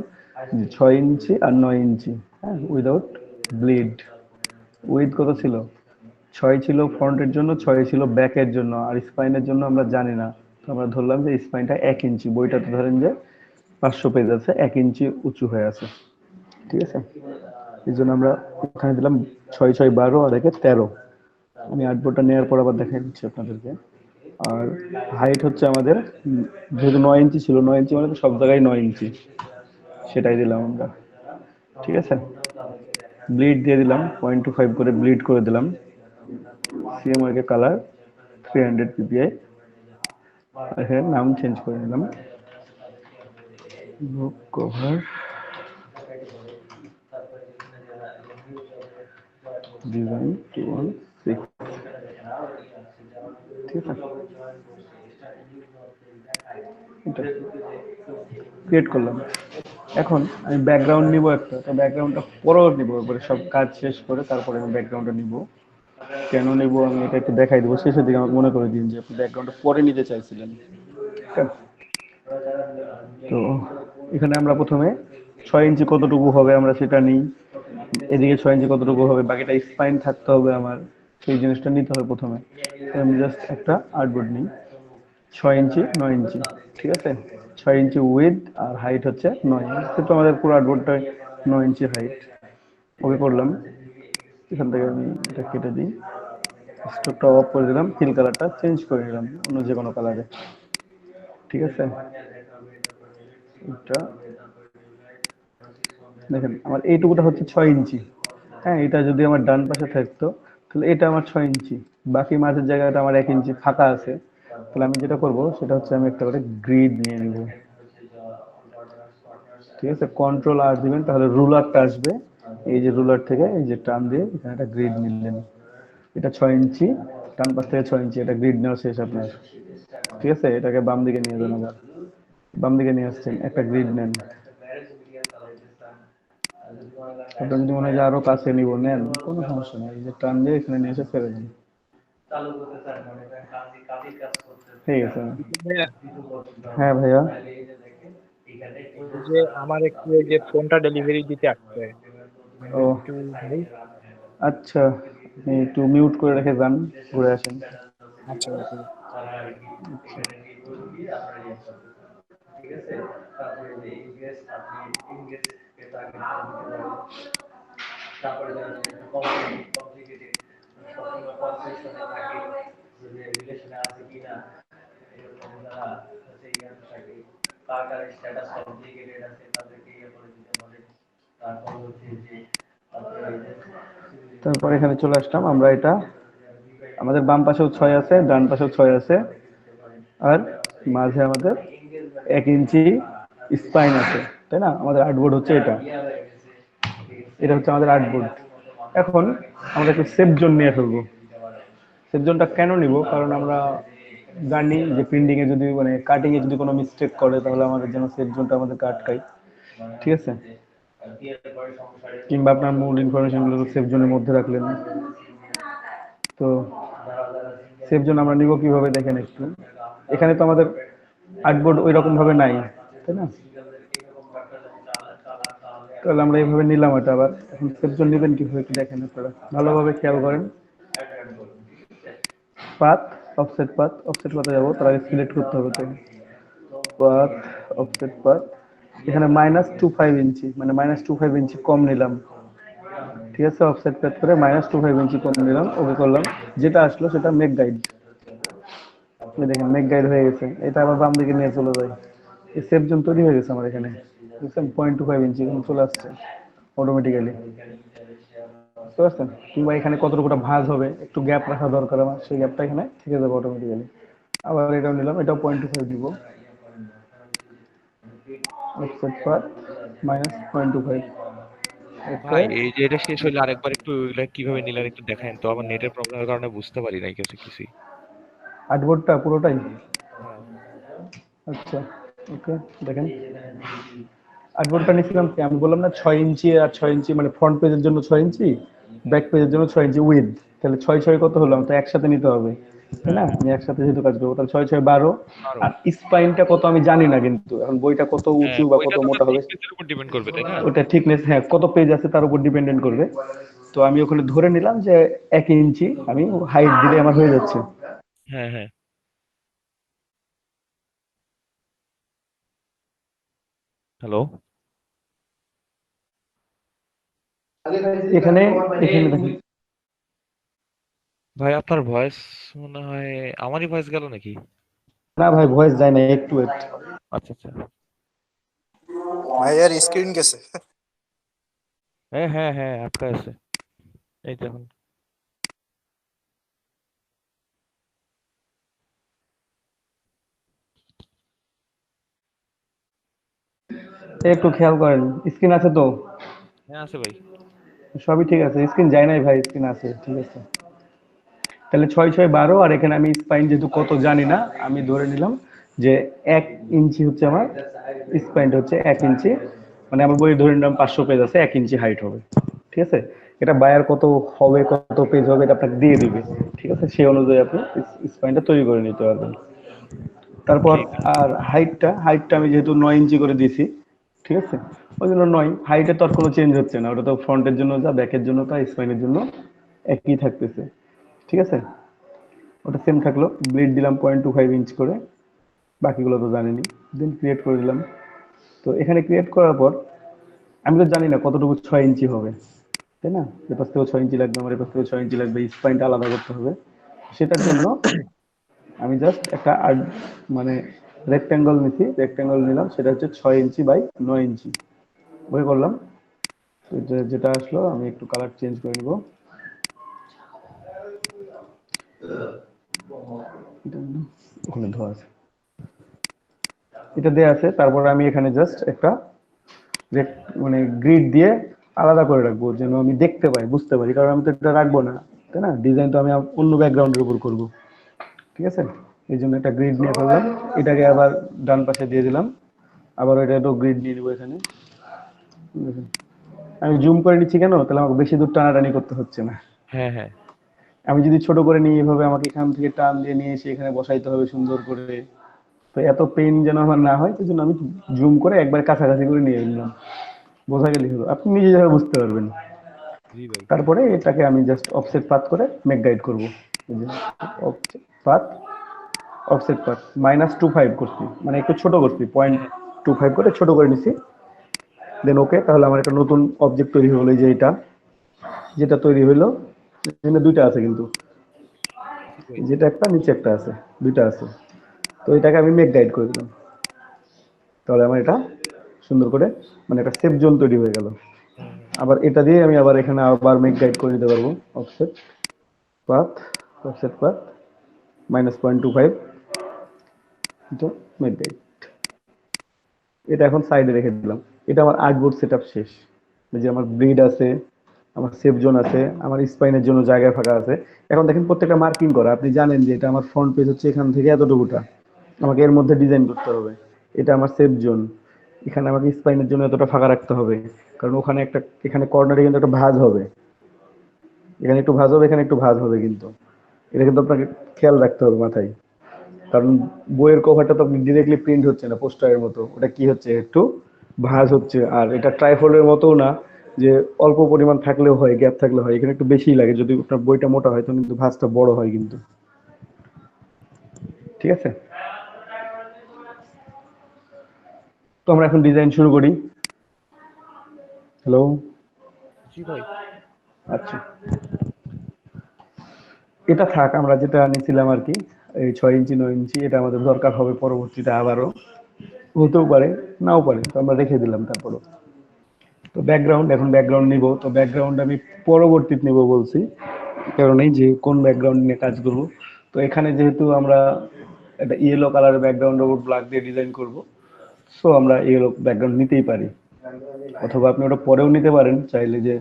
6 ইঞ্চি আর 9 ইঞ্চি, হ্যাঁ, উইদাউট ব্লিড। উইথ কত ছিল? 6 ছিল ফ্রন্টের জন্য, 6 ছিল ব্যাকের জন্য, আর স্পাইনের জন্য আমরা জানি না। তো আমরা ধরলাম যে স্পাইনটা 1 ইঞ্চি, বইটাতে ধরেন যে 500 পেজ আছে, 1 ইঞ্চি উঁচু হয়ে আছে, ঠিক আছে? এই জন্য আমরা এখানে দিলাম 6 6 12 আর একে 13। আমি আর্টবোর্ডটা নেওয়ার পর আবার দেখাই দিচ্ছি আপনাদেরকে। আর হাইট হচ্ছে আমাদের, যেহেতু 9 ইঞ্চি ছিল, 9 ইঞ্চি মানে তো সব জায়গায় 9 ইঞ্চি, সেটাই দিলাম আমরা, ঠিক আছে? ব্লিড দিয়ে দিলাম 0.25 করে ব্লিড করে দিলাম। সিএমওয়াই কালার 300 পিপিআই, এখানে নাম চেঞ্জ করে নিলাম, বুক কভার ডিজাইন 216, ঠিক আছে? এটা ক্রিয়েট করলাম। এখন আমি ব্যাকগ্রাউন্ড নিব একটা, তো ব্যাকগ্রাউন্ডটা পরেও নিব, এবারে সব কাজ শেষ করে তারপরে আমি ব্যাকগ্রাউন্ডটা নিব। কেন নেব আমি এটা একটু দেখাই দেবো, শেষের দিকে আমাকে মনে করে দিন যে আপনি ব্যাকগ্রাউন্ডটা পরে নিতে চাইছিলেন। তো এখানে আমরা প্রথমে 6 ইঞ্চি কতটুকু হবে আমরা সেটা নিই, এদিকে 6 ইঞ্চি কতটুকু হবে, বাকিটা স্পাইন থাকতে হবে আমার, সেই জিনিসটা নিতে হবে প্রথমে। আমি জাস্ট একটা আর্টবোর্ড নিই, 6 ইঞ্চি 9 ইঞ্চি, ঠিক আছে? 6 ইঞ্চি উইথ আর হাইট হচ্ছে 9 ইঞ্চি, তো আমাদের পুরো আর্টবোর্ডটা 9 ইঞ্চি হাইট। ওকে করলাম। এখান থেকে আমি এটা কেটে দিই, স্টকটা অফ করে দিলাম, ফিল কালারটা চেঞ্জ করে নিলাম অন্য যে কোনো কালারে, ঠিক আছে? এটা দেখেন আমার এইটুকুটা হচ্ছে 6 ইঞ্চি, হ্যাঁ, এটা যদি আমার ডান পাশে থাকতো তাহলে এটা আমার 6 ইঞ্চি, বাকি মাঝের জায়গাটা আমার 1 ইঞ্চি ফাঁকা আছে। তাহলে আমি যেটা করব সেটা হচ্ছে আমি একটা করে গ্রিড নিয়ে নিব, ঠিক আছে? কন্ট্রোল আর দিবেন, তাহলে রুলারটা আসবে, এই যে রুলার থেকে এই যে টান দিয়ে এখানে একটা গ্রিড নিলেন, এটা 6 ইঞ্চি, ডান পাশ থেকে 6 ইঞ্চি, এটা গ্রিড নেওয়া শেষ আপনার, ঠিক আছে? এটাকে বাম দিকে নিয়ে যান, আবার বাম দিকে নিয়ে আসছেন, একটা গ্রিড নেন। আপনার যদি মনে হয় যে আরো কাছে নিব, নেন, কোনো সমস্যা নেই, এই যে টান দিয়ে এখানে নিয়ে এসে ফেলে দিন, ঠিক আছে? ভাইয়া, হ্যাঁ ভাইয়া। ওই যে আমার একটু ওই যে ফোনটা ডেলিভারি দিতে আসছে, ও একটু ভাই। আচ্ছা, আপনি একটু মিউট করে রেখে যান, ঘুরে আসেন। আচ্ছা ওকে। তারপর এখানে চলে আসলাম আমরা, এটা আমাদের বাম পাশেও 6 আছে, ডান পাশেও 6 আছে, আর মাঝে আমাদের 1 ইঞ্চি স্পাইন আছে, তাই না? আমাদের আর্টবোর্ড হচ্ছে এটা, এটা হচ্ছে আমাদের আর্টবোর্ড। এখন আমরা একটু সেফ জোন নিয়ে ফেলবো। সেফ জোনটা কেন নিব? কারণ আমরা জানি যে প্রিন্টিং এ যদি মানে কাটিং এ যদি কোনো মিস্টেক করে তাহলে আমাদের যেন সেফ জোনটা আমাদের আটকায়, ঠিক আছে? কিংবা আপনার মূল ইনফরমেশন গুলো সেফ জোনের মধ্যে রাখলেন। তো সেফ জোন আমরা নিব কিভাবে দেখেন একটু, এখানে তো আমাদের আর্টবোর্ড ওই রকম ভাবে নাই, তাই না? তাহলে আমরা এইভাবে নিলাম এটা, আবার এখন সেফ জোন নেবেন কিভাবে একটু দেখেন, আপনারা ভালোভাবে খেয়াল করেন। পাথ, অফসেট পাথে যাবো, তার আগে সিলেক্ট করতে হবে তো। পাথ, অফসেট পাথ, এখানে -25 ইঞ্চি, মানে -25 ইঞ্চি কম নিলাম। ঠিক আছে, অফসেট পাথ করে -25 ইঞ্চি কম নিলাম, ওকে করলাম। যেটা আসলো সেটা মেক গাইড। দেখেন মেক গাইড হয়ে গেছে। এটা আবার বাম দিকে নিয়ে চলে যায়। এই সেফ জোন তৈরি হয়ে গেছে আমার এখানে, বুঝছেন? 0.25 ইঞ্চি এখানে চলে আসছে অটোমেটিক্যালি, বুঝতে পারছেন? কিংবা এখানে কতটুকুটা ভাঁজ হবে, একটু গ্যাপ রাখা দরকার আমার, সেই গ্যাপটা এখানে থেকে যাবে অটোমেটিক্যালি। আবার এটাও নিলাম, এটাও 0.25 দিব। Offset path -0.25। ওকে, ভাই এই যে এটা শেষ হইলে আরেকবার একটু এগুলা কিভাবে নিলেন একটু দেখায়েন তো, আমার নেটের প্রবলেমের কারণে বুঝতে পারি নাই কিছু কিছুই। আর্টবোর্ডটা পুরোটাই। হ্যাঁ আচ্ছা, ওকে, দেখেন আর্টবোর্ডটা নিয়েছিলাম কি, আমি বললাম না 6 ইঞ্চি আর 6 ইঞ্চি, মানে ফ্রন্ট পেজের জন্য 6 ইঞ্চি, ব্যাক পেজের জন্য 6 ইঞ্চি উইথ। তাহলে 6 6 কত হলো? তো একসাথে নিতে হবে, তাই হ্যাঁ না? হ্যাঁ। আমি একসাথে যেহেতু কাজ করবো, তাহলে 6 6 12। আরো আর স্পাইনটা কত আমি জানি না, কিন্তু এখন বইটা কত হ্যাঁ, উঁচু বা ওইটা কত তো মোটা হবে থিকনেসের উপর ডিপেন্ড করবে তাই না? ওটা থিকনেস, হ্যাঁ, কত পেজ আছে তার উপর ডিপেন্ডেন্ট করবে। তো আমি ওখানে ধরে নিলাম যে 1 ইঞ্চি আমি হাইট দিলে আমার হয়ে যাচ্ছে। হ্যাঁ হ্যাঁ। হ্যালো এখানে এখানে দেখেন, ভাই, আপনার ভয়েস মনে হয় আমারই ভয়েস গেল নাকি? না ভাই ভয়েস যায় না, একটু ওয়েট। আচ্ছা আচ্ছা। ভাইয়ার স্ক্রিন গেছে। হ্যাঁ হ্যাঁ হ্যাঁ, আটকা আছে। এই দেখুন। একটু খেয়াল করেন, স্ক্রিন আছে তো? হ্যাঁ আছে ভাই। সবই ঠিক আছে, স্ক্রিন যায় নাই ভাই, স্ক্রিন আছে, ঠিক আছে। তাহলে 6 6 12, আর এখানে আমি স্পাইন যেহেতু কত জানি না, আমি ধরে নিলাম যে 1 ইঞ্চি হচ্ছে আমার স্পাইনটা, হচ্ছে 1 ইঞ্চি। মানে আমার বই ধরে নিলাম 500 পেজ আছে, 1 ইঞ্চি হাইট হবে। ঠিক আছে, এটা বায়ার কত হবে, কত পেজ হবে, এটা আপনাকে দিয়ে দিবে। ঠিক আছে, সেই অনুযায়ী আপনি স্পাইনটা তৈরি করে নিতে পারবেন। তারপর ঠিক আছে। আর হাইটটা আমি যেহেতু 9 ইঞ্চি করে দিয়েছি, ঠিক আছে, ওই জন্য 9। হাইটে তো আর কোনো চেঞ্জ হচ্ছে না, ওটা তো ফ্রন্টের জন্য যা, ব্যাকের জন্য তা, স্পাইনের জন্য একই থাকতেছে। ঠিক আছে, ওটা সেম থাকলো। ব্লিড দিলাম 0.25 ইঞ্চ করে, বাকিগুলো তো জানেনি। দেন ক্রিয়েট করে দিলাম। তো এখানে ক্রিয়েট করার পর আমি তো জানি না কতটুকু 6 ইঞ্চি হবে, তাই না? এপাশ থেকেও 6 ইঞ্চি লাগবে, আমার এপাশ থেকেও 6 ইঞ্চি লাগবে, স্পাইনটা আলাদা করতে হবে। সেটার জন্য আমি জাস্ট একটা মানে রেক্ট্যাঙ্গল নিছি, রেক্ট্যাঙ্গল নিলাম, সেটা হচ্ছে 6 ইঞ্চি বাই 9 ইঞ্চি। ওকে করলাম। তো যেটা আসলো, আমি একটু কালার চেঞ্জ করে নিব। ওখানে ধোয়া আছে, এটা দেয়া আছে। তারপর আমি এখানে জাস্ট একটা মানে গ্রিড দিয়ে আলাদা করে রাখবো, যেন আমি দেখতে পাই, বুঝতে পারি, কারণ আমি তো এটা রাখবো না, তাই না? ডিজাইন তো আমি অন্য ব্যাকগ্রাউন্ডের উপর করব। ঠিক আছে, এই জন্য একটা গ্রিড নিয়ে ফেললাম। এটাকে আবার ডান পাশে দিয়ে দিলাম, আবার এটা একটু গ্রিড নিয়ে নেবো এখানে। দেখুন, আমি জুম করে নিচ্ছি কেন? তাহলে আমাকে বেশি দূর টানাটানি করতে হচ্ছে না। হ্যাঁ হ্যাঁ। আমি যদি ছোট করে নিই, এভাবে আমাকে এখান থেকে টান দিয়ে নিয়ে এসে এখানে বসাইতে হবে সুন্দর করে। তো এত পেইন যেন আমার না হয়, সেই জন্য আমি জুম করে একবার কাছাকাছি করে নিয়ে নিলাম। বোঝা গেলেই হলো, আপনি নিজে যাবে বুঝতে পারবেন। জি ভাই। তারপরে এটাকে আমি জাস্ট অফসেট পাথ করে মেক গাইড করবো। অফসেট পাথ, অফসেট পাথ -25 করছি, মানে একটু ছোট করছি, হ্যাঁ 0.25 করে ছোট করে নিছি। দেন ওকে, তাহলে আমার একটা নতুন অবজেক্ট তৈরি হলো, এই যে এটা যেটা তৈরি হলো। এখানে দুইটা আছে কিন্তু, জি ভাই। যেটা একটা নিচে একটা আছে, দুইটা আছে। তো এটাকে আমি মেক গাইড করে দিলাম, তাহলে আমার এটা সুন্দর করে মানে একটা সেফ জোন তৈরি হয়ে গেল। হুম হুম। আবার এটা দিয়ে আমি আবার এখানে আবার মেক গাইড করে দিতে পারবো। অফসেট পাথ, অফসেট পাথ -0.25, এটা মেক গাইড। এটা এখন সাইডে রেখে দিলাম। এটা আমার আর্টবোর্ড সেটআপ শেষ। এই যে আমার ব্রিড আছে, আমার সেফ জোন আছে, আমার স্পাইনের জন্য জায়গা ফাঁকা আছে। এখন দেখেন প্রত্যেকটা মার্কিং করা, আপনি জানেন যে এটা আমার ফ্রন্ট পেজ হচ্ছে এখান থেকে এতটুকুটা, আমাকে এর মধ্যে ডিজাইন করতে হবে। এটা আমার সেফ জোন, এখানে আমাকে স্পাইনের জন্য এতটা ফাঁকা রাখতে হবে, কারণ ওখানে একটা, এখানে কর্নারে কিন্তু একটা ভাঁজ হবে, এখানে একটু ভাঁজ হবে, এখানে একটু ভাঁজ হবে, কিন্তু এটা কিন্তু আপনাকে খেয়াল রাখতে হবে মাথায়। কারণ বইয়ের কভারটা তো আপনি ডিরেক্টলি প্রিন্ট হচ্ছে না পোস্টারের মতো, ওটা কি হচ্ছে, একটু ভাঁজ হচ্ছে। আর এটা ট্রাইফোল্ডের মতোও না যে অল্প পরিমাণ থাকলেও হয়, গ্যাপ থাকলে হয়, এখানে একটু বেশিই লাগে। যদি আপনার বইটা মোটা হয় তো কিন্তু ভাঁজটা বড় হয় কিন্তু। ঠিক আছে, তো আমরা এখন ডিজাইন শুরু করি। হ্যালো। জি ভাই। আচ্ছা, এটা থাক, আমরা যেটা নিয়েছিলাম আর কি, এই 6 ইঞ্চি 9 ইঞ্চি, এটা আমাদের দরকার হবে পরবর্তীতে, আবারও হতেও পারে নাও পারে, তো আমরা রেখে দিলাম। তারপরও তো ব্যাকগ্রাউন্ড, এখন ব্যাকগ্রাউন্ড নিব। তো ব্যাকগ্রাউন্ড আমি পরবর্তীতে নিব বলছি, কারণেই যে কোন ব্যাকগ্রাউন্ড নিয়ে কাজ করব। তো এখানে যেহেতু আমরা একটা ইয়েলো কালারের ব্যাকগ্রাউন্ডের উপর ব্ল্যাক দিয়ে ডিজাইন করব, সো আমরা ইয়েলো ব্যাকগ্রাউন্ড নিতেই পারি, অথবা আপনি ওটা পরেও নিতে পারেন চাইলে, যে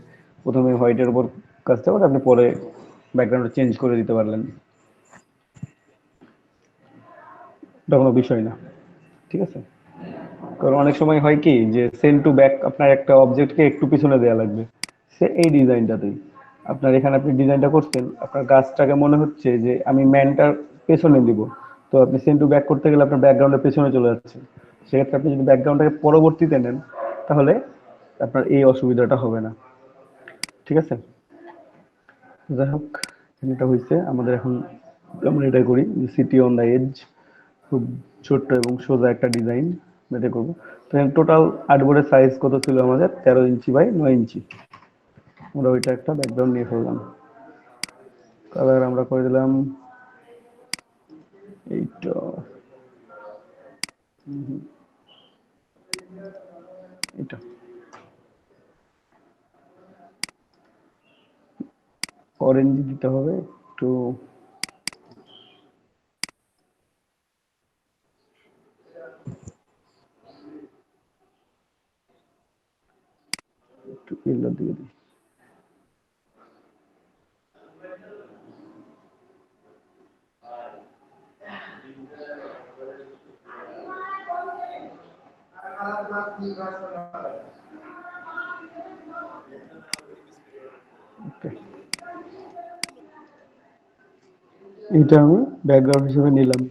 প্রথমে হোয়াইটের উপর কাজটা করে আপনি পরে ব্যাকগ্রাউন্ডটা চেঞ্জ করে দিতে পারলেন, এটা কোনো বিষয় না। ঠিক আছে, কারণ অনেক সময় হয় কি যে সেন্ড টু ব্যাক আপনার একটা অবজেক্টকে একটু পিছনে দেওয়া লাগবে, সে এই ডিজাইনটাতেই আপনার এখানে আপনি ডিজাইনটা করছেন, আপনার গাছটাকে মনে হচ্ছে যে আমি ম্যানটার পেছনে দিব, তো আপনি সেন্ড টু ব্যাক করতে গেলে আপনার ব্যাকগ্রাউন্ডের পেছনে চলে যাচ্ছে। সেক্ষেত্রে আপনি যদি ব্যাকগ্রাউন্ডটাকে পরবর্তীতে নেন, তাহলে আপনার এই অসুবিধাটা হবে না। ঠিক আছে, যাই হোক, এটা হয়েছে আমাদের। এখন আমরা এটা করি যে সিটি অন দ্য এজ, খুব ছোট্ট এবং সোজা একটা ডিজাইন এটা করবো। তো টোটাল আর্টবোর্ডের সাইজ কত ছিল আমাদের? 13 ইঞ্চি বাই 9 ইঞ্চি। আমরা ওইটা একটা ব্যাকগ্রাউন্ড নিয়ে ফেললাম। কালার আমরা করে দিলাম এইটা, এটা অরেঞ্জ দিতে হবে একটু, একটু ইয়েলো দিয়ে দিই। Okay, এটা আমি ব্যাকগ্রাউন্ড হিসেবে নিলাম।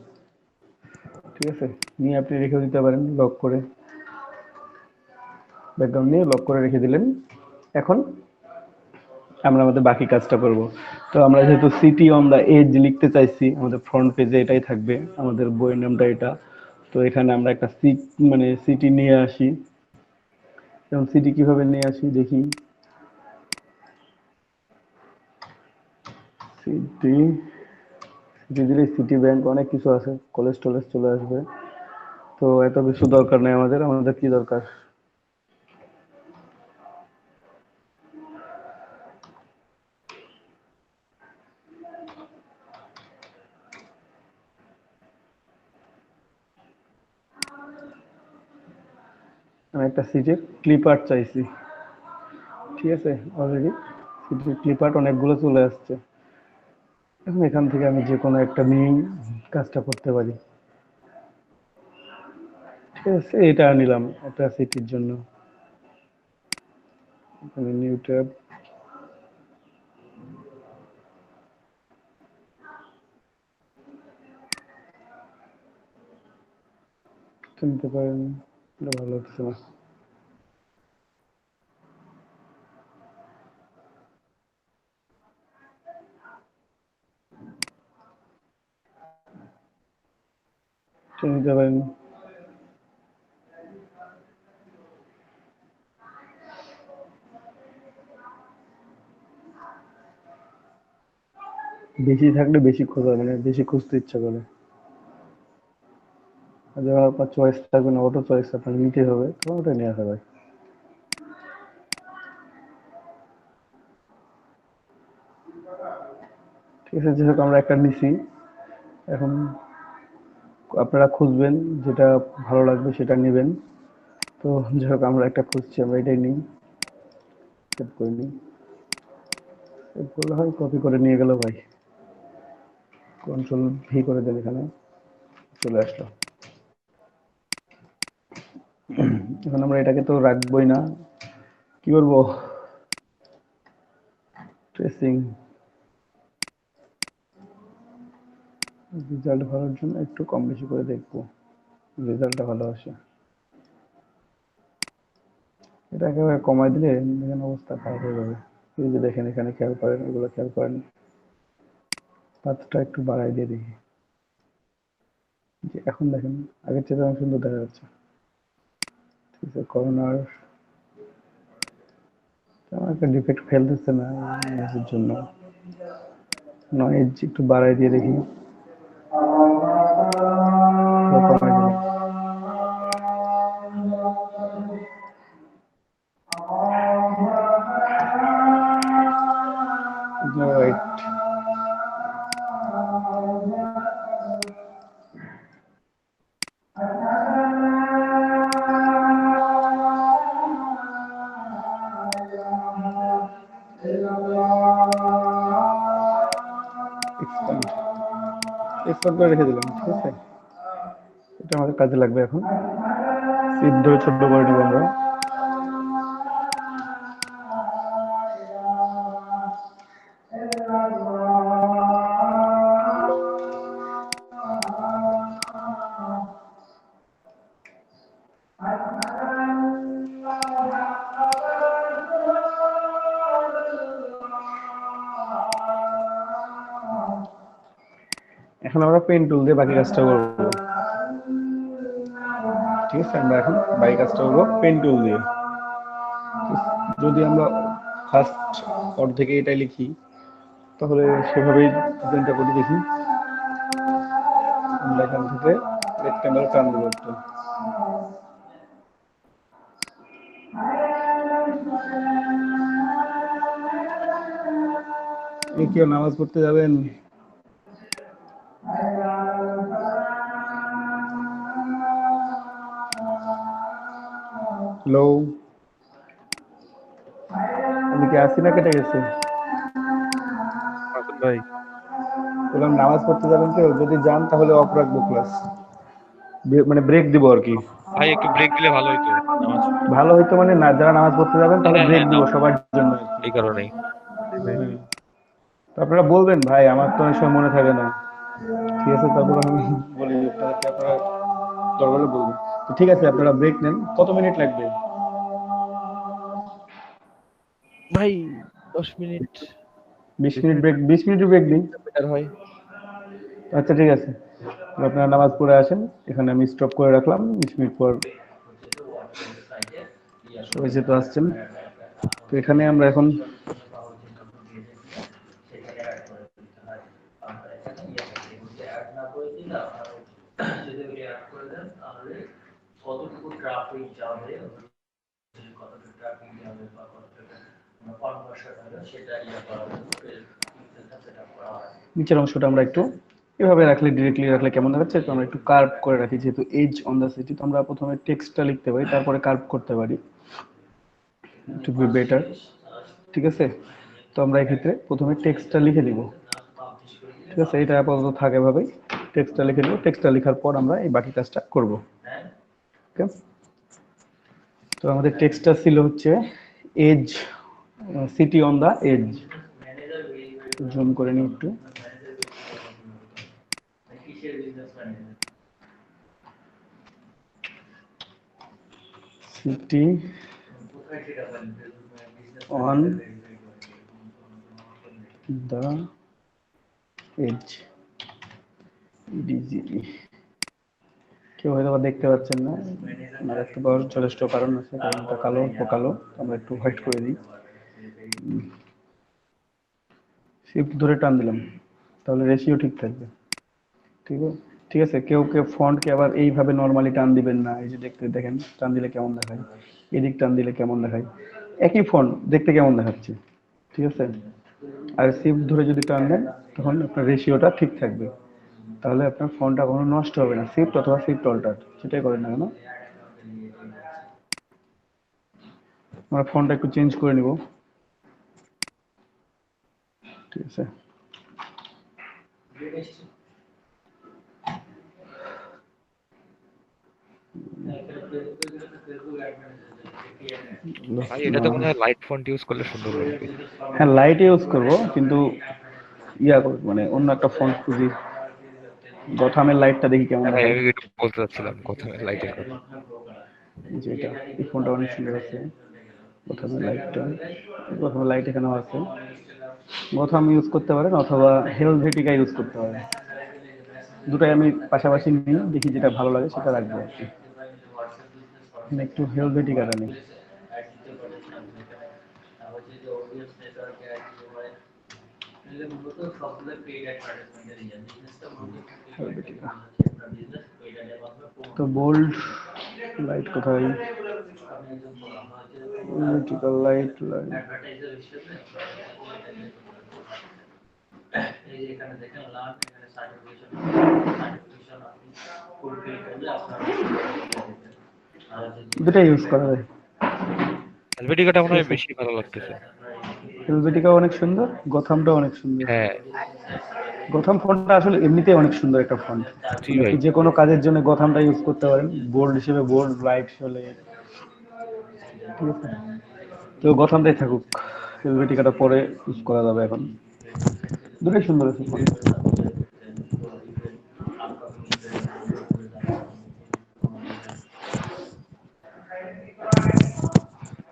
ঠিক আছে, নিয়ে আপনি রেখে দিতে পারেন লক করে, ব্যাকগ্রাউন্ড নিয়ে লক করে রেখে দিলেন। এখন আমরা আমাদের বাকি কাজটা করব। তো আমরা যেহেতু সিটি অন দা এজ লিখতে চাইছি, আমাদের ফ্রন্ট পেজে এটাই থাকবে, আমাদের বইয়ের নামটা এটা। তো এখানে আমরা একটা মানে সিটি নিয়ে আসি। যেমন সিটি কিভাবে নিয়ে আসি দেখি, সিটি, সিটি দিলে সিটি ব্যাংক অনেক কিছু আছে, কলেজ টলেজ চলে আসবে। তো এত কিছু দরকার নেই আমাদের, আমাদের কি দরকার, আমি একটা সিটির ক্লিপ আর্ট চাইছি। ঠিক আছে, অলরেডি সিটির ক্লিপ আর্ট অনেকগুলো চলে আসছে। এখন এখান থেকে আমি যে কোনো একটা নিয়েই কাজটা করতে পারি। ঠিক আছে, এটা নিলাম একটা সিটির জন্য। এখানে নিউ ট্যাব নিতে পারেন, এটা ভালো হচ্ছে না। এটা নিতে পারেন। বেশি থাকলে বেশি খোঁজা, মানে বেশি খুঁজতে ইচ্ছা করে। আর যখন আপনার চয়েস থাকবে না, অটো চয়েস আপনার নিতে হবে, তখন ওটা নেওয়া হবে। ঠিক আছে, যেহেতু আমরা একটা নিছি, এখন আপনারা খুঁজবেন, যেটা ভালো লাগবে সেটা নেবেন। তো যাই হোক, আমরা একটা খুঁজছি, আমরা এটাই নিই, সেভ করে নিই। সেভ করলে হয়, কপি করে নিয়ে গেল ভাই, কন্ট্রোল ভি করে দেন, এখানে চলে আসলো। এখন আমরা এটাকে তো রাখবোই না, কি করবো, ট্রেসিং রেজাল্ট ভালোর জন্য একটু কম বেশি করে দেখবো, রেজাল্টটা ভালো আসে। এটা একেবারে কমাই দিলে দেখেন অবস্থা খারাপ হয়ে যাবে। এই যে দেখেন, এখানে খেয়াল করেন, এগুলো খেয়াল করেন, পাতটা একটু বাড়াই দিয়ে দেখি। যে এখন দেখেন আগের চেয়ে অনেক সুন্দর দেখা যাচ্ছে। ঠিক আছে, করোনার তেমন একটা ডিফেক্ট ফেলতেছে না ইমেজের জন্য। নয়েজ একটু বাড়াই দিয়ে দেখি, বা কমাই দিলাম। রাইট, এক্সপ্যান্ড এক্সপ্যান্ড করে রেখে দিলাম। ঠিক আছে, এটা আমাদের কাজে লাগবে এখন। শিফট ধরে ছোট করে নিব আমরা। এখন আমরা পেন টুল দিয়ে বাকি কাজটা করবো। ঠিক আছে, আমরা এখন বাকি কাজটা করবো পেন টুল দিয়ে। যদি আমরা ফার্স্ট অর্ধেকে এটাই লিখি, তাহলে সেভাবেই ডিজাইনটা করে দেখি। আমরা এখান থেকে রেক্ট্যাঙ্গেল টান দেবো একটু। এই কেউ নামাজ পড়তে যাবেন? হ্যালো, এদিকে আসি না কেটে গেছে? মাসুদ ভাই বললাম নামাজ পড়তে যাবেন কেউ? যদি যান তাহলে অফ রাখবো ক্লাস, মানে ব্রেক দিব আর কি। ভাই একটু ব্রেক দিলে ভালো হইতো নামাজ। ভালো হইতো মানে না, যারা নামাজ পড়তে যাবেন তাহলে হ্যাঁ ব্রেক হ্যাঁ দিব নাও, সবার জন্য আর কি। এই কারণেই। ভাই হ্যাঁ। তো আপনারা বলবেন ভাই, আমার তো অনেক সময় মনে থাকে না। ঠিক আছে, তারপর আমি বলি আপনাদেরকে, আপনারা দরকার হলে বলবেন। তো ঠিক আছে, আপনারা ব্রেক নেন। কত মিনিট লাগবে? ভাই 10 minute 20 minute break, 20 minute break দিন। বেটার হয়। আচ্ছা ঠিক আছে, আপনারা নামাজ পড়ে আসেন। এখানে আমি স্টপ করে রাখলাম। 20 মিনিট পর সবাই যেহেতু আসছেন, তো এখানে আমরা এখন নিচের অংশটা আমরা একটু এভাবে রাখলে, ডিরেক্টলি রাখলে কেমন দেখাচ্ছে, তো আমরা একটু কার্ভ করে রাখি। যেহেতু এজ অন দ্য সিটি, তো আমরা প্রথমে টেক্সটটা লিখতে পারি, তারপরে কার্ভ করতে পারি, টু বি বেটার। ঠিক আছে, তো আমরা এক্ষেত্রে প্রথমে টেক্সটটা লিখে দিব। ঠিক আছে, এটা আপাতত থাকে ভাবেই। টেক্সটটা লিখে দিব, টেক্সটটা লেখার পর আমরা এই বাকি কাজটা করব। ওকে, তো আমাদের টেক্সটটা ছিল হচ্ছে edge, city on the edge. Zoom করে নিই একটু। City on the edge, E D G E. কেউ হয়তো বা দেখতে পাচ্ছেন না, আমার একটু বড় যথেষ্ট কারণ আছে, কারণটা কালো, অল্প কালো। আমরা একটু হোয়াইট করে দিই। শিফট ধরে টান দিলাম, তাহলে রেশিও ঠিক থাকবে। ঠিক আছে, ঠিক আছে। কেউ কেউ ফন্টকে আবার এইভাবে নর্মালি টান দিবেন না। এই যে দেখতে দেখেন টান দিলে কেমন দেখায়, এদিক টান দিলে কেমন দেখায়, একই ফন্ট দেখতে কেমন দেখাচ্ছে। ঠিক আছে, আর শিফট ধরে যদি টান দেন তখন আপনার রেশিওটা ঠিক থাকবে, তাহলে আপনার ফন্টটা কখনো নষ্ট হবে না। শিফট অথবা শিফট অল্টার সেটাই করেন না কেন। আমরা ফন্টটা একটু চেঞ্জ করে নিব। ঠিক আছে, ভাই এটাতে মনে হয় লাইট ফন্ট ইউজ করলে সুন্দর লাগবে। হ্যাঁ লাইট ইউজ করব, কিন্তু ইয়া করব, মানে অন্য একটা ফন্ট খুঁজি। গথামের লাইটটা দেখি কেমন হ্যাঁ ভাই দেখায়। আমি একটু বলতে চাচ্ছিলাম গথমের লাইটের কথা। যেটা এই ফোনটা অনেক সুন্দর আছে। গথামের লাইটটা, গথামের লাইট এখানেও আছে। গথাম ইউজ করতে পারেন অথবা হেলভেটিকা ইউজ করতে পারেন। দুটাই আমি পাশাপাশি নিই, দেখি যেটা ভালো লাগে সেটা রাখবো আর কি। এখানে একটু হেলভেটিকাটা নেই। হেলভেটিকা তো বোল্ড লাইট কোথায়? হেলভেটিকা লাইট লাইট দুটাই ইউজ করা যায়। হেলভেটিকাটা মনে ঠিক হয় আছে, বেশি ভালো লাগতেছে। হেলভেটিকা অনেক সুন্দর, গথামটাও অনেক সুন্দর। হ্যাঁ, গথাম ফন্টটা আসলে এমনিতেই অনেক সুন্দর একটা ফন্ট। জি মানে ভাই। আপনি যে কোনো কাজের জন্য গথামটা ইউজ করতে পারেন, বোল্ড হিসেবে বোল্ড, লাইট হলে। ঠিক আছে, তো গথামটাই থাকুক, হেলভেটিকাটা পরে ইউজ করা যাবে। এখন দুটোই সুন্দর আছে ফন্ট।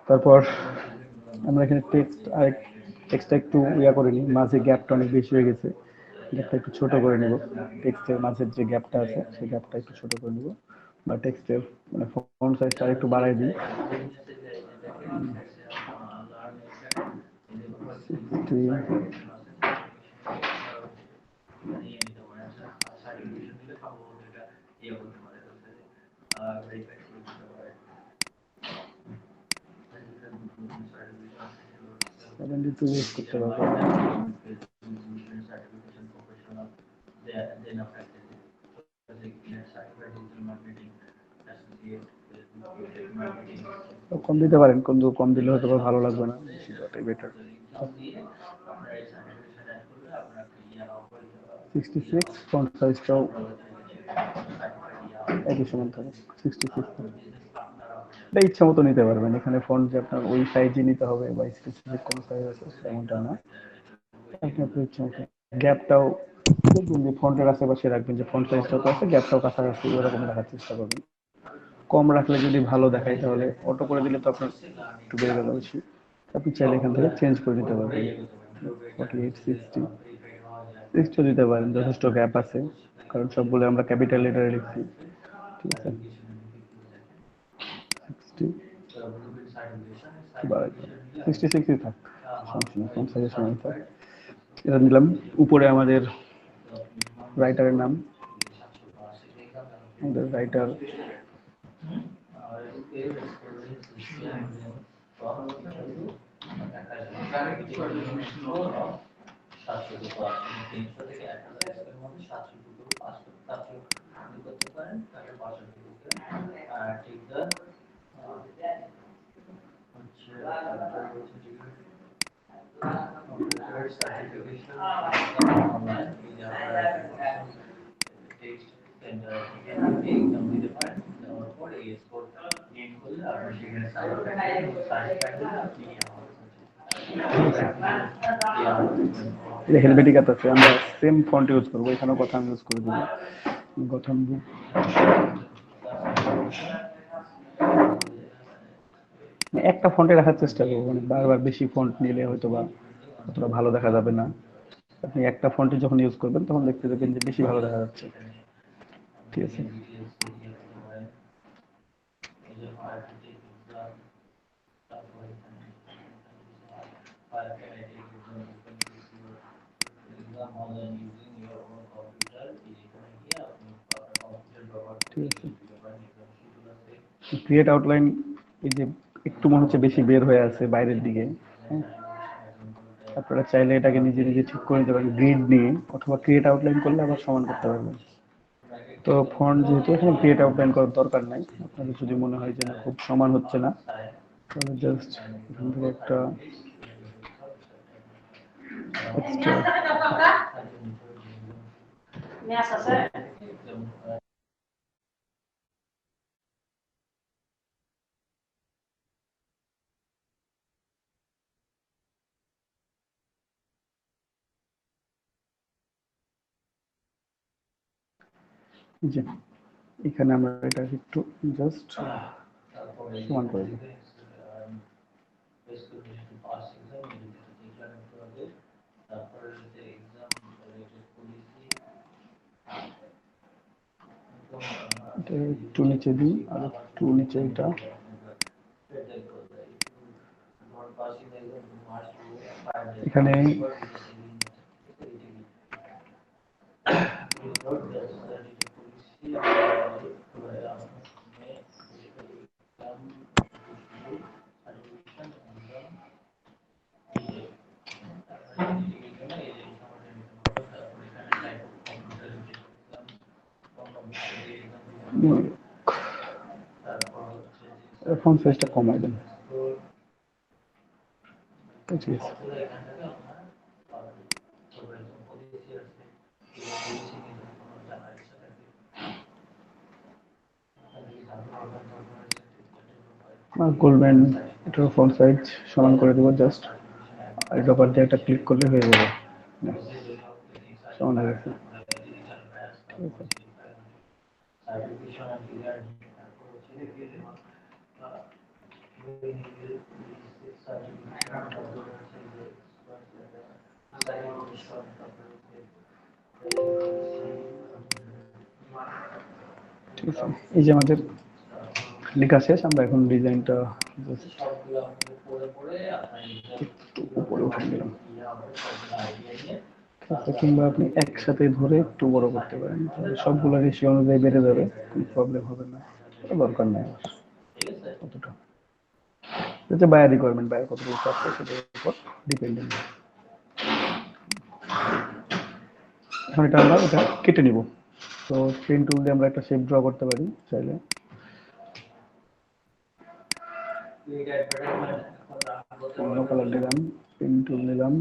তারপর আমরা এখানে টেক্সট, আরেক টেক্সটটা একটু ইয়া করে নিই, মাঝে গ্যাপটা অনেক বেশি হয়ে গেছে, গ্যাপটা একটু ছোট করে নেব। টেক্সটের মাঝের যে গ্যাপটা আছে সেই গ্যাপটা একটু ছোট করে নেব, বা টেক্সটের মানে ফন্ট সাইজটা একটু বাড়াই দিই। 60 72 ইউজ করতে পারবো। কম দিতে পারেন, কিন্তু কম দিলে হয়তো বা ভালো লাগবে না, বেশি দেওয়াটাই বেটার। 66 ফন্ট সাইজটাও একই সমান থাকে, 66। এটা ইচ্ছা মতো নিতে পারবেন, এখানে ফন্ট যে আপনার ওই সাইজই নিতে হবে বা স্পেসিফিক কোনো সাইজ আছে তেমনটা না। আপনি আপনার ইচ্ছা মতো গ্যাপটাও দেখবেন যে ফন্টের আশেপাশে রাখবেন, যে ফন্ট সাইজটা তো আছে, গ্যাপটাও কাছাকাছি এরকম রাখার চেষ্টা করবেন। কম রাখলে যদি ভালো দেখায় তাহলে অটো করে দিলে তো আপনার একটু বেড়ে গেল বেশি। আপনি চাইলে এখান থেকে চেঞ্জ করে দিতে পারবেন। 48, 60, 60 দিতে পারেন, যথেষ্ট গ্যাপ আছে, কারণ সবগুলো আমরা ক্যাপিটাল লেটারে লিখছি। ঠিক আছে, 60 66 থাক, সমস্যা নেই, ফন্ট সাইজের সময় থাক। এটা নিলাম। উপরে আমাদের রাইটারের নাম, আমাদের রাইটার হেলভেটিকাতে আছে, আমরা সেম ফন্ট ইউজ করবো, এখানেও কথা আমি ইউজ করে দেবো, গঠন বুক। একটা ফন্টে রাখার চেষ্টা করবো, মানে বারবার বেশি ফন্ট নিলে হয়তো বা অতটা ভালো দেখা যাবে না। আপনি একটা ফন্টে যখন ইউজ করবেন তখন দেখতে দেবেন যে বেশি ভালো দেখা যাচ্ছে। ঠিক আছে, ঠিক আছে। ক্রিয়েট আউটলাইন, এই যে একটু মনে হচ্ছে বেশি বের হয়ে আছে বাইরের দিকে, হ্যাঁ, আপনারা চাইলে এটাকে নিজে নিজে ঠিক করে নিতে পারেন গ্রিড নিয়ে, অথবা ক্রিয়েট আউটলাইন করলে আবার সমান করতে পারবেন। তো ফন্ট যেহেতু এখানে ক্রিয়েট আউটলাইন করার দরকার নাই, আপনাদের যদি মনে হয় যে না খুব সমান হচ্ছে না, তাহলে জাস্ট এখান থেকে একটা এক্সট্রা যে এখানে আমরা এটা একটু জাস্ট সমান করে দিই। একটু নিচে দিই আর একটু নিচে এটা এখানে ফন্ট সাইজটা কমাই দেন, ঠিক আছে। গোল্ডম্যান এটার ফন্ট সাইজ সমান করে দেবো জাস্ট, আর ডপার দিয়ে একটা ক্লিক করলে হয়ে যাবে, সমান হয়ে গেছে, ঠিক আছে। ঠিক আছে, এই যে আমাদের লেখা শেষ। আমরা এখন ডিজাইনটা একটু উপরে উঠে দিলাম, কিংবা আপনি একসাথে ধরে একটু বড় করতে পারেন, তাহলে সবগুলো রেশিও অনুযায়ী বেড়ে যাবে, কোনো প্রবলেম হবে না, দরকার নাই আমার অতটা। এটা বায়ার রিকোয়ারমেন্ট, বায়ার কতটুকু চাচ্ছে সেটার উপর ডিপেন্ডেন্ট। এখন এটা আমরা এটা কেটে নিব। তো পেন টুল দিয়ে আমরা একটা শেপ ড্র করতে পারি চাইলে। অন্য কালার দিলাম, পেন টুল নিলাম,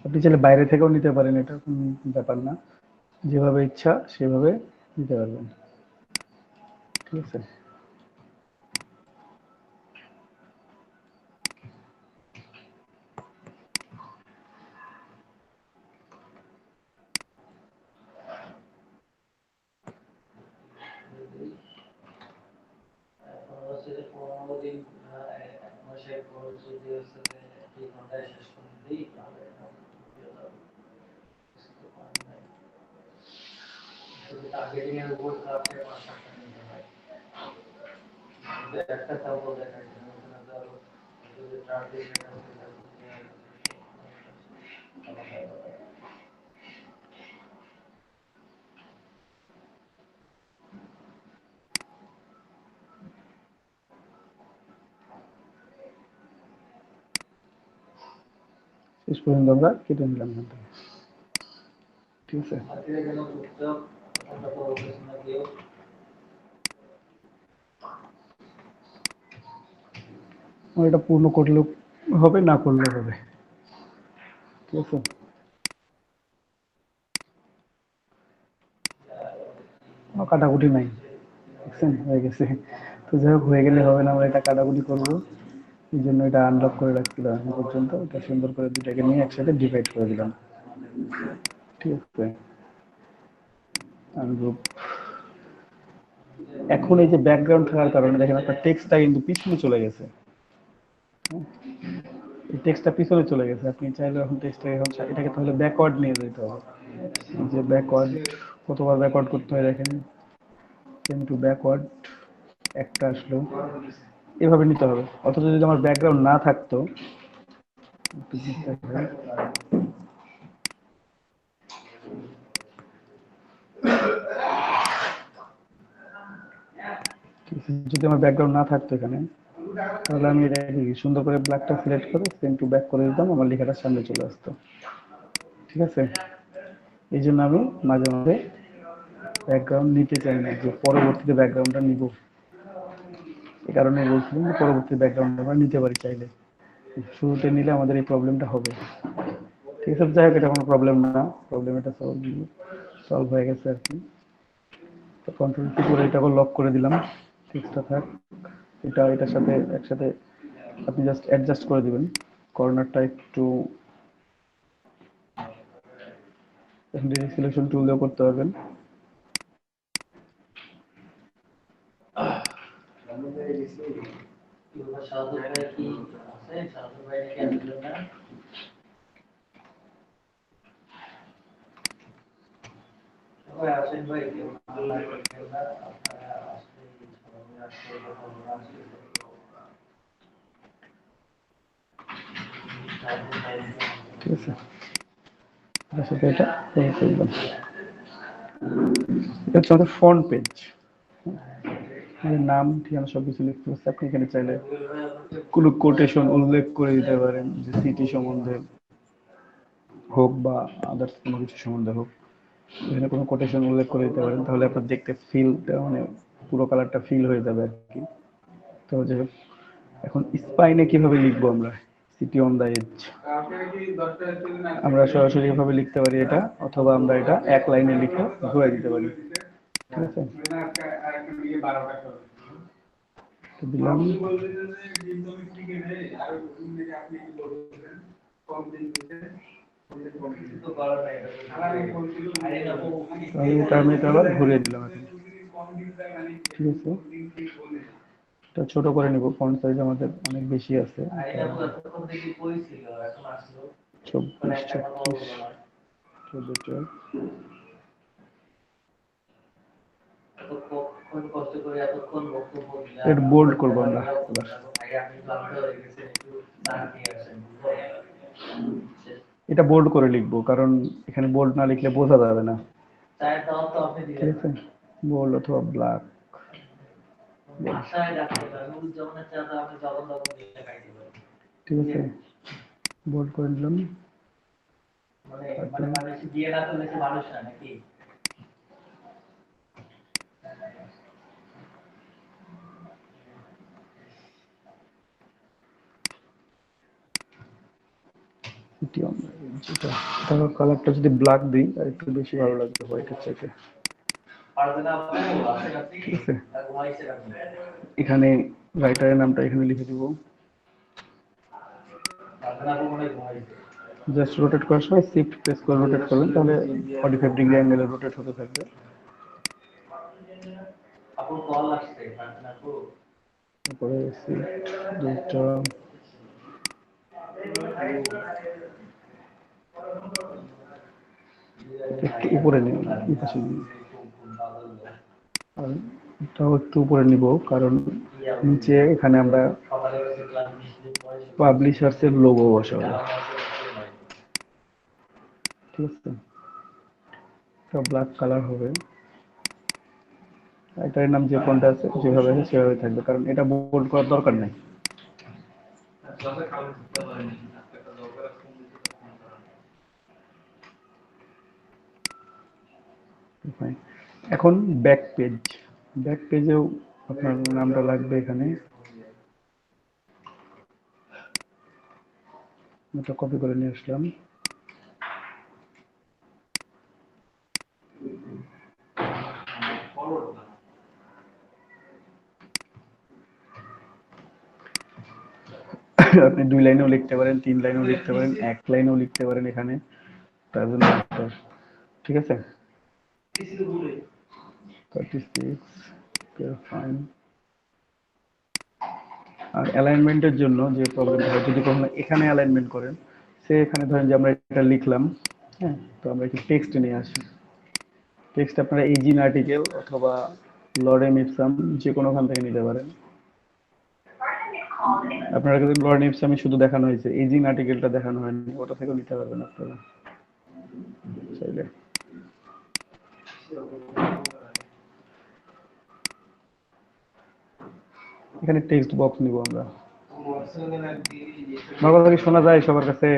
আপনি চাইলে বাইরে থেকেও নিতে পারেন, এটা কোনো ব্যাপার না, যেভাবে ইচ্ছা সেভাবে নিতে পারবেন, ঠিক আছে। শেষ পর্যন্ত আমরা কেটে নিলাম এখান থেকে, ঠিক আছে। এটা পূর্ণ করলেও হবে, না করলেও হবে, ঠিক আছে। কোনো কাটাকুটি নাই, দেখছেন হয়ে গেছে। তো যাই হোক, হয়ে গেলে হবে না, আমরা এটা কাটাকুটি করবো, এই জন্য এটা আনলক করে রাখছিলাম এখন পর্যন্ত। এটা সুন্দর করে দুটাকে নিয়ে একসাথে ডিভাইড করে দিলাম, ঠিক আছে। আনগ্রুপ। এখন এই যে ব্যাকগ্রাউন্ড থাকার কারণে দেখেন আপনার টেক্সটটা কিন্তু পিছনে চলে গেছে, এই টেক্সটটা পিছনে চলে গেছে। আপনি চাইলে এখন টেক্সটটাকে এখন এটাকে তাহলে ব্যাকওয়ার্ড নিয়ে যেতে হবে। এই যে ব্যাকওয়ার্ড, কতবার ব্যাকওয়ার্ড করতে হয় দেখেন, সেম টু ব্যাকওয়ার্ড একটা আসলো, এভাবে নিতে হবে। অথচ যদি আমার ব্যাকগ্রাউন্ড না থাকতো, যদি আমার ব্যাকগ্রাউন্ড না থাকতো এখানে, তাহলে আমি এটাকে সুন্দর করে ব্ল্যাকটা সিলেক্ট করে সেম টু ব্যাক করে দিতাম, আমার লেখাটা সামনে চলে আসতো, ঠিক আছে। এই জন্য আমি মাঝে মাঝে ব্যাকগ্রাউন্ড নিতে চাই না, যে পরবর্তীতে ব্যাকগ্রাউন্ডটা নিব, এই কারণে বলছিলাম যে পরবর্তী ব্যাকগ্রাউন্ড আমরা নিতে পারি চাইলে, শুরুতে নিলে আমাদের এই প্রবলেমটা হবে, ঠিক আছে। যাই হোক, এটা কোনো প্রবলেম না, প্রবলেম এটা সলভ হয়ে গেছে আর কি। তো কন্ট্রোল সি করে এটাকে লক করে দিলাম, টেক্সটটা থাক, এটা এটার সাথে একসাথে আপনি জাস্ট অ্যাডজাস্ট করে দিবেন, কর্নারটা একটু ডিরেক্ট সিলেকশন টুল দিয়ে করতে পারবেন। ঠিক আছে, এটার সাথে এটা save করলাম। এটা হচ্ছে আমাদের ফ্রন্ট পেজ। নাম ঠিকানা সবকিছু লিখতে হচ্ছে। আপনি এখানে চাইলে কোনো কোটেশন উল্লেখ করে দিতে পারেন, যে সিটি সম্বন্ধে হোক বা আদার্স কোনো কিছু সম্বন্ধে হোক, এখানে কোনো কোটেশন উল্লেখ করে দিতে পারেন, তাহলে আপনার দেখতে ফিলটা মানে পুরো কালারটা ফিল হয়ে যাবে আর কি। তো যাই হোক, এখন স্পাইনে কিভাবে লিখবো আমরা সিটি অন দা এজ? আমরা সরাসরি এভাবে লিখতে পারি এটা, অথবা আমরা এটা এক লাইনে লিখে ঘুরে দিতে পারি। ঠিক আছে, তো দিলাম। এটা আমি এটা আবার ঘুরিয়ে দিলাম এখন। ঠিক আছে, এটা ছোট করে নিব, ফন্ট সাইজ আমাদের অনেক বেশি আছে, 24, 36, 14, 12। এটা বোল্ড করবো আমরা এবার। এটা বোল্ড করে লিখবো, কারণ এখানে বোল্ড না লিখলে বোঝা যাবে না। ঠিক আছে, বোল্ড অথবা ব্ল্যাক। ঠিক আছে, বোল্ড করে নিলাম। কালারটা যদি ব্ল্যাক দিই আর একটু বেশি ভালো লাগবে হোয়াইটের চাইতে। ঠিক আছে, এখানে রাইটারের নামটা এখানে লিখে দিব। জাস্ট রোটেট করার সময় শিফট প্রেস করে রোটেট করবেন, তাহলে 45 ডিগ্রি অ্যাঙ্গেলে রোটেট হতে থাকবে। তারপরে শিফট দুইটা একটু উপরে নিন, এই পাশে নিন। আর এটাও একটু উপরে নিব, কারণ নিচে এখানে আমরা পাবলিশার্স এর লোগো বসাবো। ঠিক আছে, এটা ব্ল্যাক কালার হবে। এটার নাম যে কোনটা আছে যেভাবে আছে সেভাবে থাকবে, কারণ এটা বোল্ড করার দরকার নেই। এখন ব্যাক পেজ, ব্যাক পেজেও আপনার নামটা লাগবে এখানে। এটা কপি করে নিয়ে আসলাম। আপনি 2 লাইনেও লিখতে পারেন, 3 লাইনেও লিখতে পারেন, 1 লাইনেও লিখতে পারেন এখানে, তার জন্য ঠিক আছে। 36 ফাইন। আর অ্যালাইনমেন্টের জন্য যে প্রবলেমটা হয়, যদি কখনো এখানে অ্যালাইনমেন্ট করেন, সে এখানে ধরেন যে আমরা এটা লিখলাম, হ্যাঁ, তো আমরা একটু টেক্সট নিয়ে আসি। টেক্সট আপনারা এজিন আর্টিকেল অথবা লরেম ইপসাম যে কোনোখান থেকে নিতে পারেন। আপনারা কিন্তু লরেম ইপসামে শুধু দেখানো হয়েছে, এজিন আর্টিকেলটা দেখানো হয়নি, ওটা থেকেও নিতে পারবেন আপনারা চাইলে। এখানে টেক্সট বক্স নিব আমরা। আমার কথা কি শোনা যায় সবার কাছে?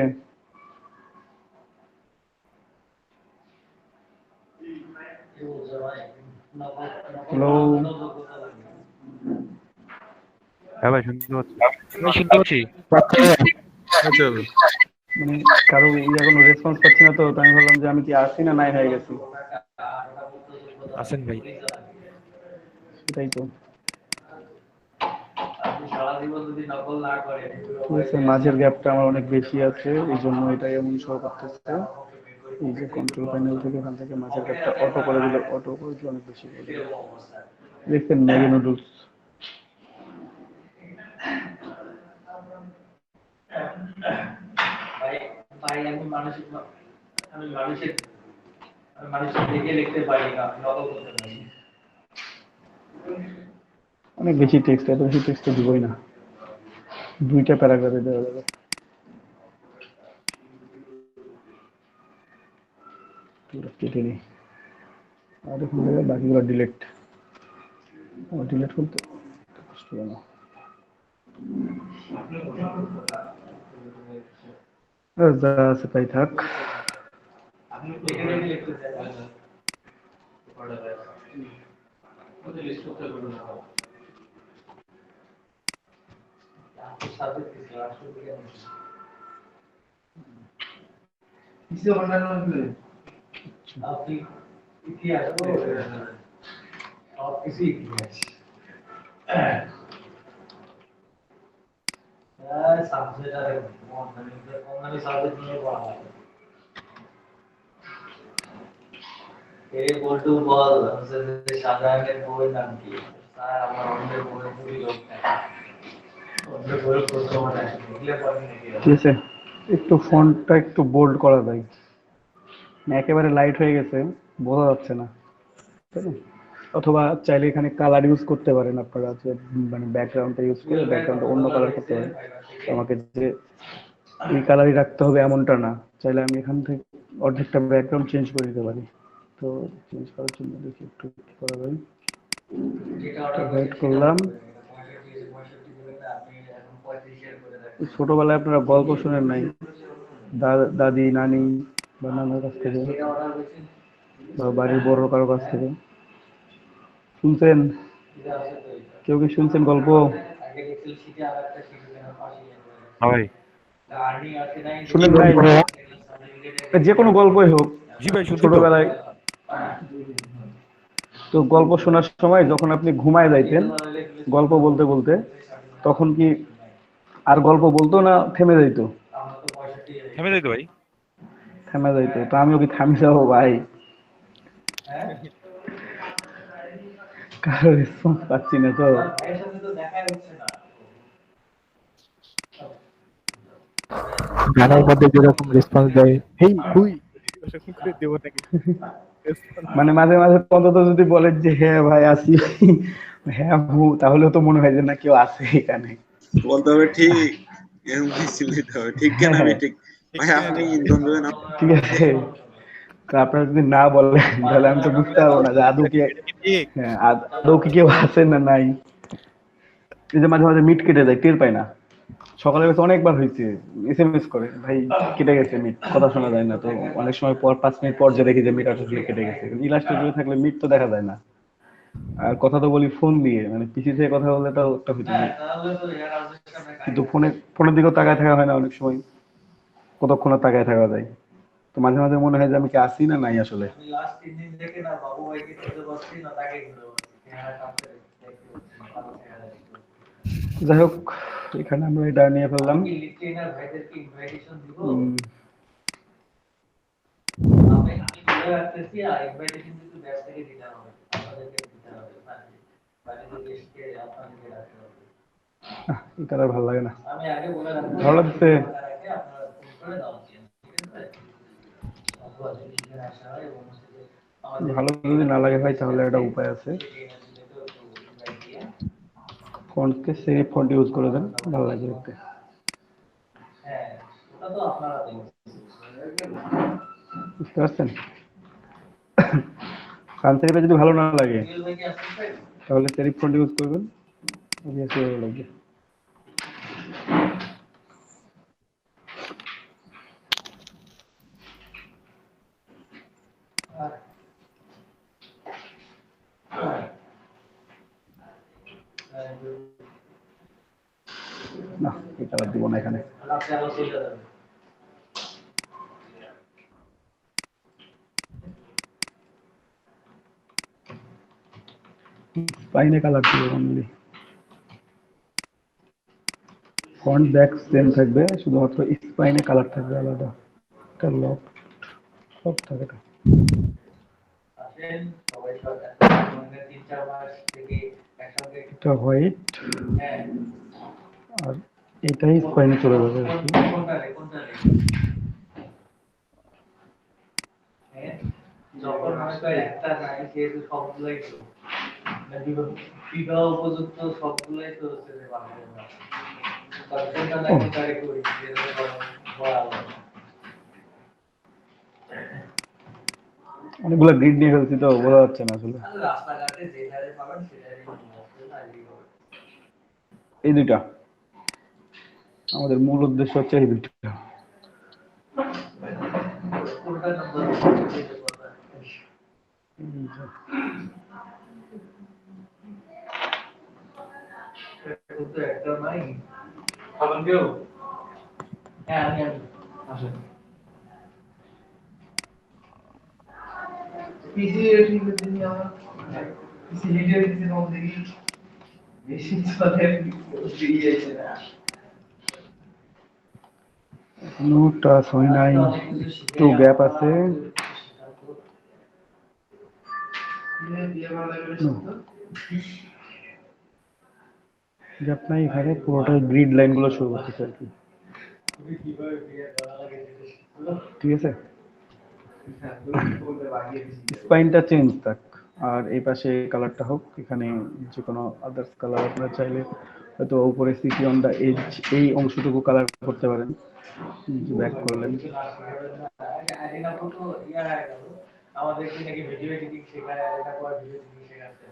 হ্যালো, হ্যাঁ ভাই শুনতে পাচ্ছি। আমি শুনতে পাচ্ছি। মানে কারো কোনো রেসপন্স পাচ্ছি না, তো আমি ভাবলাম যে আমি কি আসি না নাই হয়ে গেছি। আছেন ভাই। সেটাই তো। ঠিক আছে, মাঝের গ্যাপটা আমার অনেক বেশি আছে, এই জন্য এটাই এমন শো করতেছে। এই যে কন্ট্রোল প্যানেল থেকে এখান থেকে মাঝের গ্যাপটা অটো করে দিলে, অটো করে দিলে অনেক বেশি করে দিলে। দেখছেন ম্যাগি নুডলস। ভাই আমি মানসিক আমি মানুষের আমি মানুষের দেখে লিখতে পারি না, আমি নকল করতে পারি। অনেক বেশি টেক্সট, এত বেশি টেক্সট দিবই না, 2টা প্যারাগ্রাফে দেওয়া যাবে। পুরো কেটে নিই, আর এখন বাকিগুলো ডিলেট করতে কষ্ট কেন? যা আছে তাই থাক। আপনি দেখে দেখে লিখতে চাই ওটা লিস্ট করতে পারবো না। আপনি সাবজেক্ট কি রাষ্ট্র বিজ্ঞান কিসে বানানো হয়েছে? আপনি ইতিহাস সব কিছু ইতিহাস সাবজেক্ট আর অন্যান্য সাবজেক্ট নিয়ে পড়া হয়। এই বলটু বল সাধারণের বইয়ের নাম কি? স্যার আমার অন্যের বইয়ের খুবই লোক অন্যের বইয়ের প্রথম এগুলো পড়েন নাকি? ঠিক আছে, একটু ফন্টটা একটু বোল্ড করা যায়, একেবারে লাইট হয়ে গেছে, বোঝা যাচ্ছে না, তাই না? অথবা চাইলে এখানে কালার ইউজ করতে পারেন আপনারা, যে মানে ব্যাকগ্রাউন্ডটা ইউজ করে ব্যাকগ্রাউন্ডটা অন্য কালার করতে পারেন। আমাকে যে এই কালারই রাখতে হবে এমনটা না, চাইলে আমি এখান থেকে অর্ধেকটা ব্যাকগ্রাউন্ড চেঞ্জ করে দিতে পারি। তো চেঞ্জ করার জন্য দেখি একটু কি করা যায়। হোয়াইট করলাম। ছোটবেলায় আপনারা গল্প শুনেন নাই দাদি নানি বা নানার কাছ থেকে বা বাড়ির বড় কারো কাছ থেকে? শুনছেন? কেউ কি শুনছেন গল্প? ভাই শুনেন নাই? যে কোনো গল্পই হোক, জি ভাই শুনছি তো। ছোটবেলায় তো গল্প শোনার সময় যখন আপনি ঘুমায় যাইতেন গল্প বলতে বলতে, তখন কি আর গল্প বলতো না থেমে যাইতো? থেমে যাই তো ভাই। থেমে যাইতো, তো আমিও কি থামি যাবো ভাই? কারো রেসপন্স পাচ্ছি না তো। গানের মধ্যে যেরকম রেসপন্স দেয়, হেই হুই, ওরকম করে দেবো নাকি? মানে মাঝে মাঝে অন্তত যদি বলেন যে হ্যাঁ ভাই আসি, হ্যাঁ হু, তাহলেও তো মনে হয় যে না কেউ আছে এখানে। বলতে হবে ঠিক, এরকম কিছু দিতে হবে, ঠিক কেন আমি ঠিক ভাই আপনি ইন্ধন দেবেন ঠিক আছে, তো আপনারা যদি না বলেন তাহলে আমি তো বুঝতে পারবো না যে আদৌ কি, হ্যাঁ আদৌ কি কেউ আছে না নাই। এই যে মাঝে মাঝে মিট কেটে যায়, টের পাই না। সকালে গেছে অনেকবার হয়েছে, এসএমএস করে ভাই কেটে গেছে মিট, কথা শোনা যায় না। তো অনেক সময় পর 5 মিনিট পর যে দেখি যে মিট আসলে কেটে গেছে, ইলাস্টে জুড়ে থাকলে মিট তো দেখা যায় না। আর কথা তো বলি ফোন দিয়ে, মানে পিসি থেকে কথা বললে তাও একটা হইতে পারে, কিন্তু ফোনের দিকেও তাকায় থাকা হয় না অনেক সময়, কতক্ষণ আর তাকায় থাকা যায়। তো মাঝে মাঝে মনে হয় যে আমি কি আসি না নাই আসলে। যাই হোক, এখানে আমরা এটা নিয়ে ফেললাম। এটা আর ভালো লাগে না, ভালো লাগছে। ভালো যদি না লাগে ভাই তাহলে একটা উপায় আছে, ফন্টকে সেরিফ ফন্ট ইউজ করে দেন, ভালো লাগবে দেখতে। বুঝতে পারছেন? কান সেরিফে যদি ভালো না লাগে তাহলে সেরিফ ফন্ট ইউজ করবেন, অবভিয়াসলি ভালো লাগবে। না এটা আর দিব না এখানে। স্পাইনে কালার দিব অনলি, ফন্ট ব্যাক সেম থাকবে, শুধুমাত্র স্পাইনে কালার থাকবে আলাদা। এটা লক সব থাকে এটা। এটা হোয়াইট আর এটাই স্পাইনে চলে যাবে আর কি। যখন মনে করে একটা নাই সেহেতু সবগুলাই তো বিবাহ উপযুক্ত সবগুলাই তো হচ্ছে যে বাংলাদেশ না। কোনটা নাকি তারে করি বলা অনেকগুলো গ্রিড নিয়ে ফেলছি তো বোঝা যাচ্ছে না আসলে। রাস্তাঘাটে যেখানে পাবেন সেটাই এই দুইটা আমাদের মূল উদ্দেশ্য হচ্ছে এই দুইটা। কোনটা নাম্বার একটা নাই খাবেন কেউ? হ্যাঁ আমি আসেন পিসি ঠিক আছে নি আমার পিসি হিটে দিতে নাও দেখি বেশি চলে দিয়েছে না নো টাচ হয় নাই, একটু গ্যাপ আছে। গ্যাপ নাই এখানে, পুরোটা গ্রিড লাইন গুলো শুরু করতেছে আর কি। ঠিক আছে, স্পাইনটা চেঞ্জ থাক আর এই পাশে কালারটা হোক। এখানে যে কোনো আদার্স কালার আপনারা চাইলে হয়তো উপরে সিটি অন দা এজ এই অংশটুকু কালার করতে পারেন। ব্যাক করলেন, আমাদের কি নাকি ভিডিও এডিটিং শেখায় এটা পর ভিডিও এডিটিং শেখাচ্ছে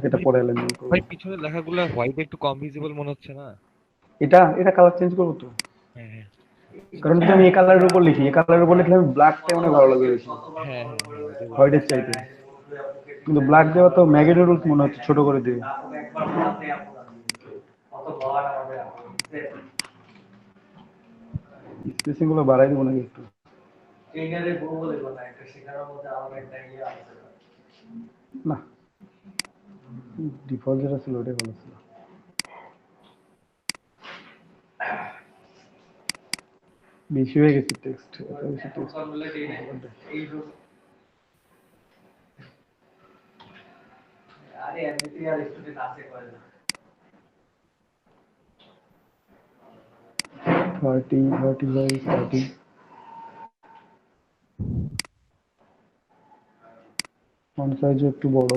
এটা পরে এলেন। ভাই পিছনের লেখাগুলো হোয়াইট একটু কম ভিজিবল মনে হচ্ছে না? এটা এটা কালার চেঞ্জ করবো তো, হ্যাঁ হ্যাঁ কারণ যদি আমি এই কালারের উপর লিখি, এই কালারের উপর লিখলে আমি ব্ল্যাকটা অনেক ভালো লাগে বেশি হ্যাঁ হ্যাঁ হ্যাঁ ওইটাই বলছি। হোয়াইটের চাইতে। কিন্তু ব্ল্যাক দেওয়া তো ম্যাগেটের রুলস মনে হচ্ছে ছোট করে দিয়ে। স্পেসিং গুলো বাড়াই দেবো নাকি একটু? না, ডিফল্ট যেটা ছিল ওটাই ভালো ছিল। বেশি হয়ে গেছে টেক্সট, এত বেশি টেক্সট। আরে এমনিতে আর স্টুডেন্ট আছে করে না 30 35 30 ফন্ট সাইজ একটু বড়।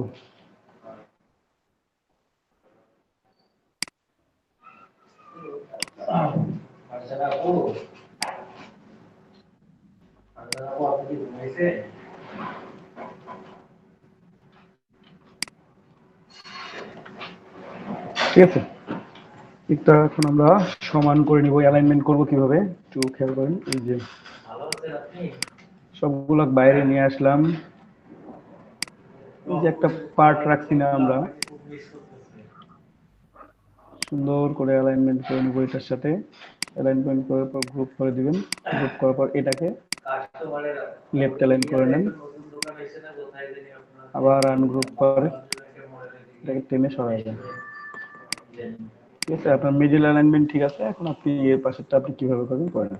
আচ্ছা ও আচ্ছা ও আপনি কি ঘুমাইছে ঠিক আছে, এটা এখন আমরা সমান করে নিব। অ্যালাইনমেন্ট করব কিভাবে একটু খেয়াল করেন। এই যে ভালো আছেন আপনি সবগুলো বাইরে নিয়ে আসলাম। এই যে একটা পার্ট রাখছি না আমরা, সুন্দর করে অ্যালাইনমেন্ট করে নেব এটার সাথে। অ্যালাইনমেন্ট করার পর গ্রুপ করে দিবেন। গ্রুপ করার পর এটাকে লেফট অ্যালাইন করে নেন, আবার আনগ্রুপ করে এটাকে টেনে সরাই দেন। ঠিক আছে, আপনার মিডল অ্যালাইনমেন্ট ঠিক আছে। এখন আপনি এর পাশেরটা আপনি কিভাবে করবেন করেন।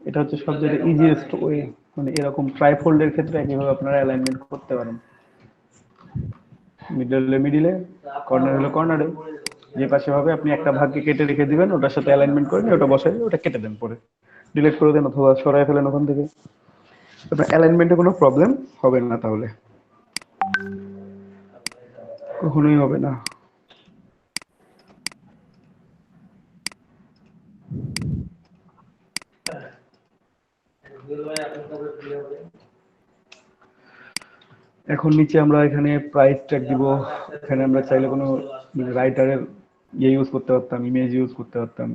এটা হচ্ছে সবচেয়ে ইজিয়েস্ট ওয়ে, মানে এরকম ট্রাইফোল্ডের ক্ষেত্রে একইভাবে আপনারা অ্যালাইনমেন্ট করতে পারেন। মিডিলে, কর্নার হলে কর্নারে, যে পাশে হবে আপনি একটা ভাগকে কেটে রেখে দিবেন, ওটার সাথে অ্যালাইনমেন্ট করে নিয়ে ওটা বসাই ওটা কেটে দেন, পরে ডিলিট করে দেন অথবা সরাই ফেলেন ওখান থেকে। আপনার অ্যালাইনমেন্টে কোনো প্রবলেম হবে না, তাহলে কখনোই হবে না। এখন নিচে আমরা এখানে প্রাইস ট্যাগ দিব। এখানে আমরা চাইলে কোনো রাইটারের ইয়ে ইউজ করতে পারতাম, ইমেজ ইউজ করতে পারতাম।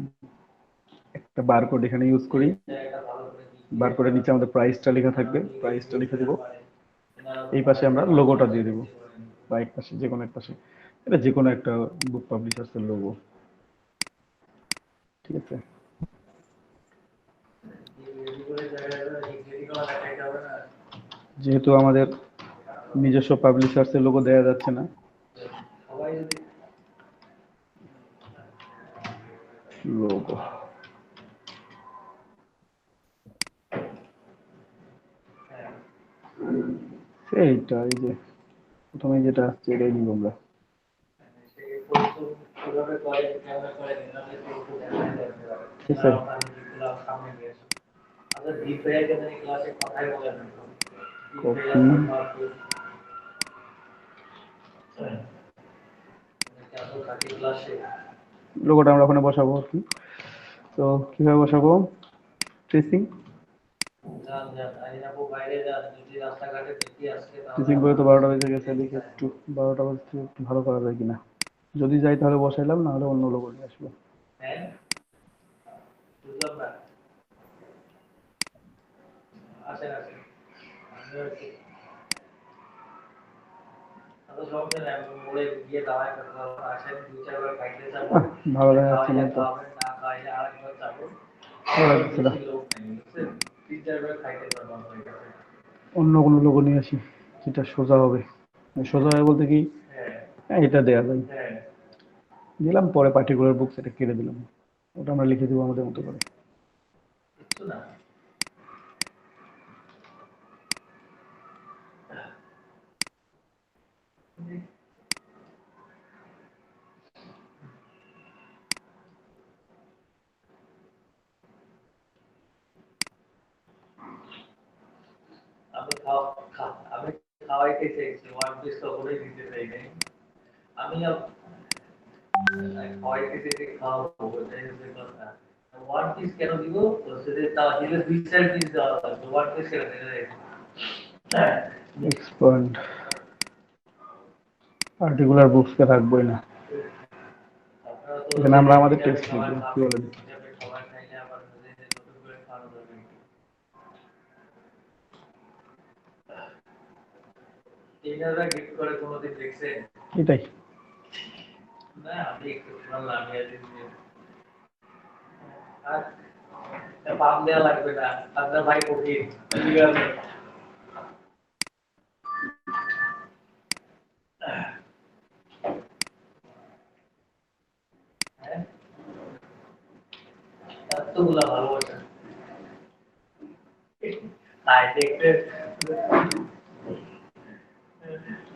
একটা বারকোড এখানে ইউজ করি, বারকোডের নিচে আমাদের প্রাইসটা লেখা থাকবে, প্রাইসটা লিখে দিব। এই পাশে আমরা লোগোটা দিয়ে দেব, বা এক পাশে যে কোনো এক পাশে, এটা যে কোনো একটা বুক পাবলিশার্সের লোগো। ঠিক আছে, যেহেতু আমাদের নিজস্ব পাবলিশার্সের লোগো দেওয়া যাচ্ছে না, লোগো এইটা এই যে প্রথমে যেটা আসছে এটাই নিব আমরা ঠিক আছে লোগোটা আমরা ওখানে বসাবো আর কি তো কিভাবে বসাবো ট্রেসিং ট্রেসিং করে তো 12টা বেজে গেছে দেখি একটু 12টা বাজতে একটু ভালো করা যায় কিনা যদি যাই তাহলে বসাইলাম না হলে অন্য লোগো নিয়ে আসবো ভালো দেখা যাচ্ছে না তো ভালো লাগছে না অন্য কোনো লোগো নিয়ে আসি যেটা সোজা হবে সোজা হবে বলতে কি এটা দেয়া যায় দিলাম পরে পার্টিকুলার বুকস এটা কেটে দিলাম ওটা আমরা লিখে দিব আমাদের মতো করে আমি খাওয়াইতে চাইছি ওয়ান পিস কখনোই দিতে চাই নাই আমি খাওয়াইতে চাইছি খাওয়াবো ওটাই হচ্ছে কথা ওয়ান পিস কেন দিব সেটা তা দিলে 2-4 পিস দেওয়া লাগবে ওয়ান পিস কেন দিলে এক্সপান্ড পার্টিকুলার বুকস কে রাখবোই না এখানে আমরা আমাদের টেক্সট লিখব কি বলেন এইটা গিফট করে কোনোদিন দেখছেন এটাই না আমি একটু শুনলাম আর পাম দেওয়া লাগবে না আপনার ভাই কঠিন এতগুলা ভালোবাসা তাই দেখতে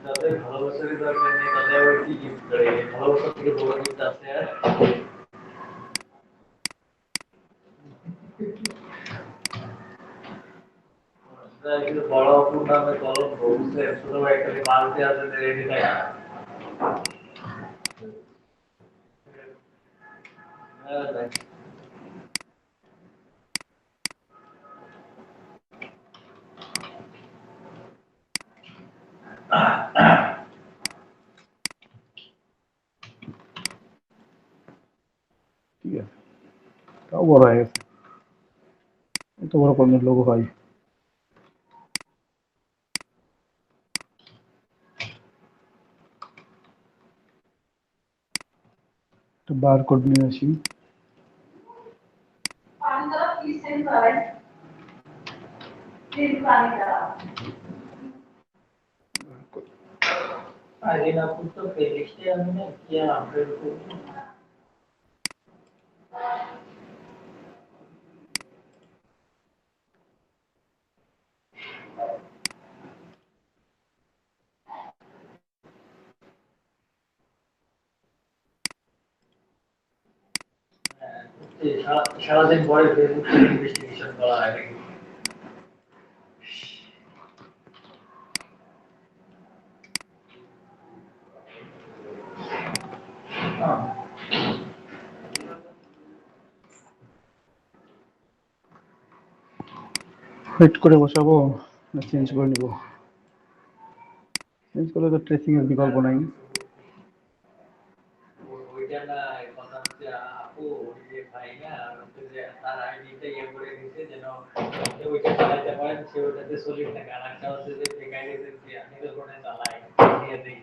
যাদের ভালোবাসারই দরকার নেই তাদের আবার কি গিফট করে ভালোবাসা থেকে বড় গিফট আছে বড় অপুর নামে কলম বলছে ছোট ভাই খালি মালতে আছে রেডি থাকে ঠিক আছে তাও বড় হয়ে গেছে এত বড় পণ্যের লোগো হয় একটা বারকোড নিয়ে আসি आगे ना कुछ तो फेलिक्स हमने किया फिर সারাদিন পরে ফেসবুক ইনভেস্টিগেশন করা হয় ওয়েট করে বসাবো না চেঞ্জ করে নিব চেঞ্জ করলে তো ট্রেসিং এর বিকল্প নাই ওইটা না কথা হচ্ছে আপু ওই যে ভাই না যে তার আইডিটা ইয়ে করে দিয়েছে যেন ওইটা চালাতে পারেন সে ওটাতে সলিড থাকে আর একটা হচ্ছে যে ফেক আইডি যে আমি তো ফোনে চালাই দিয়ে দিই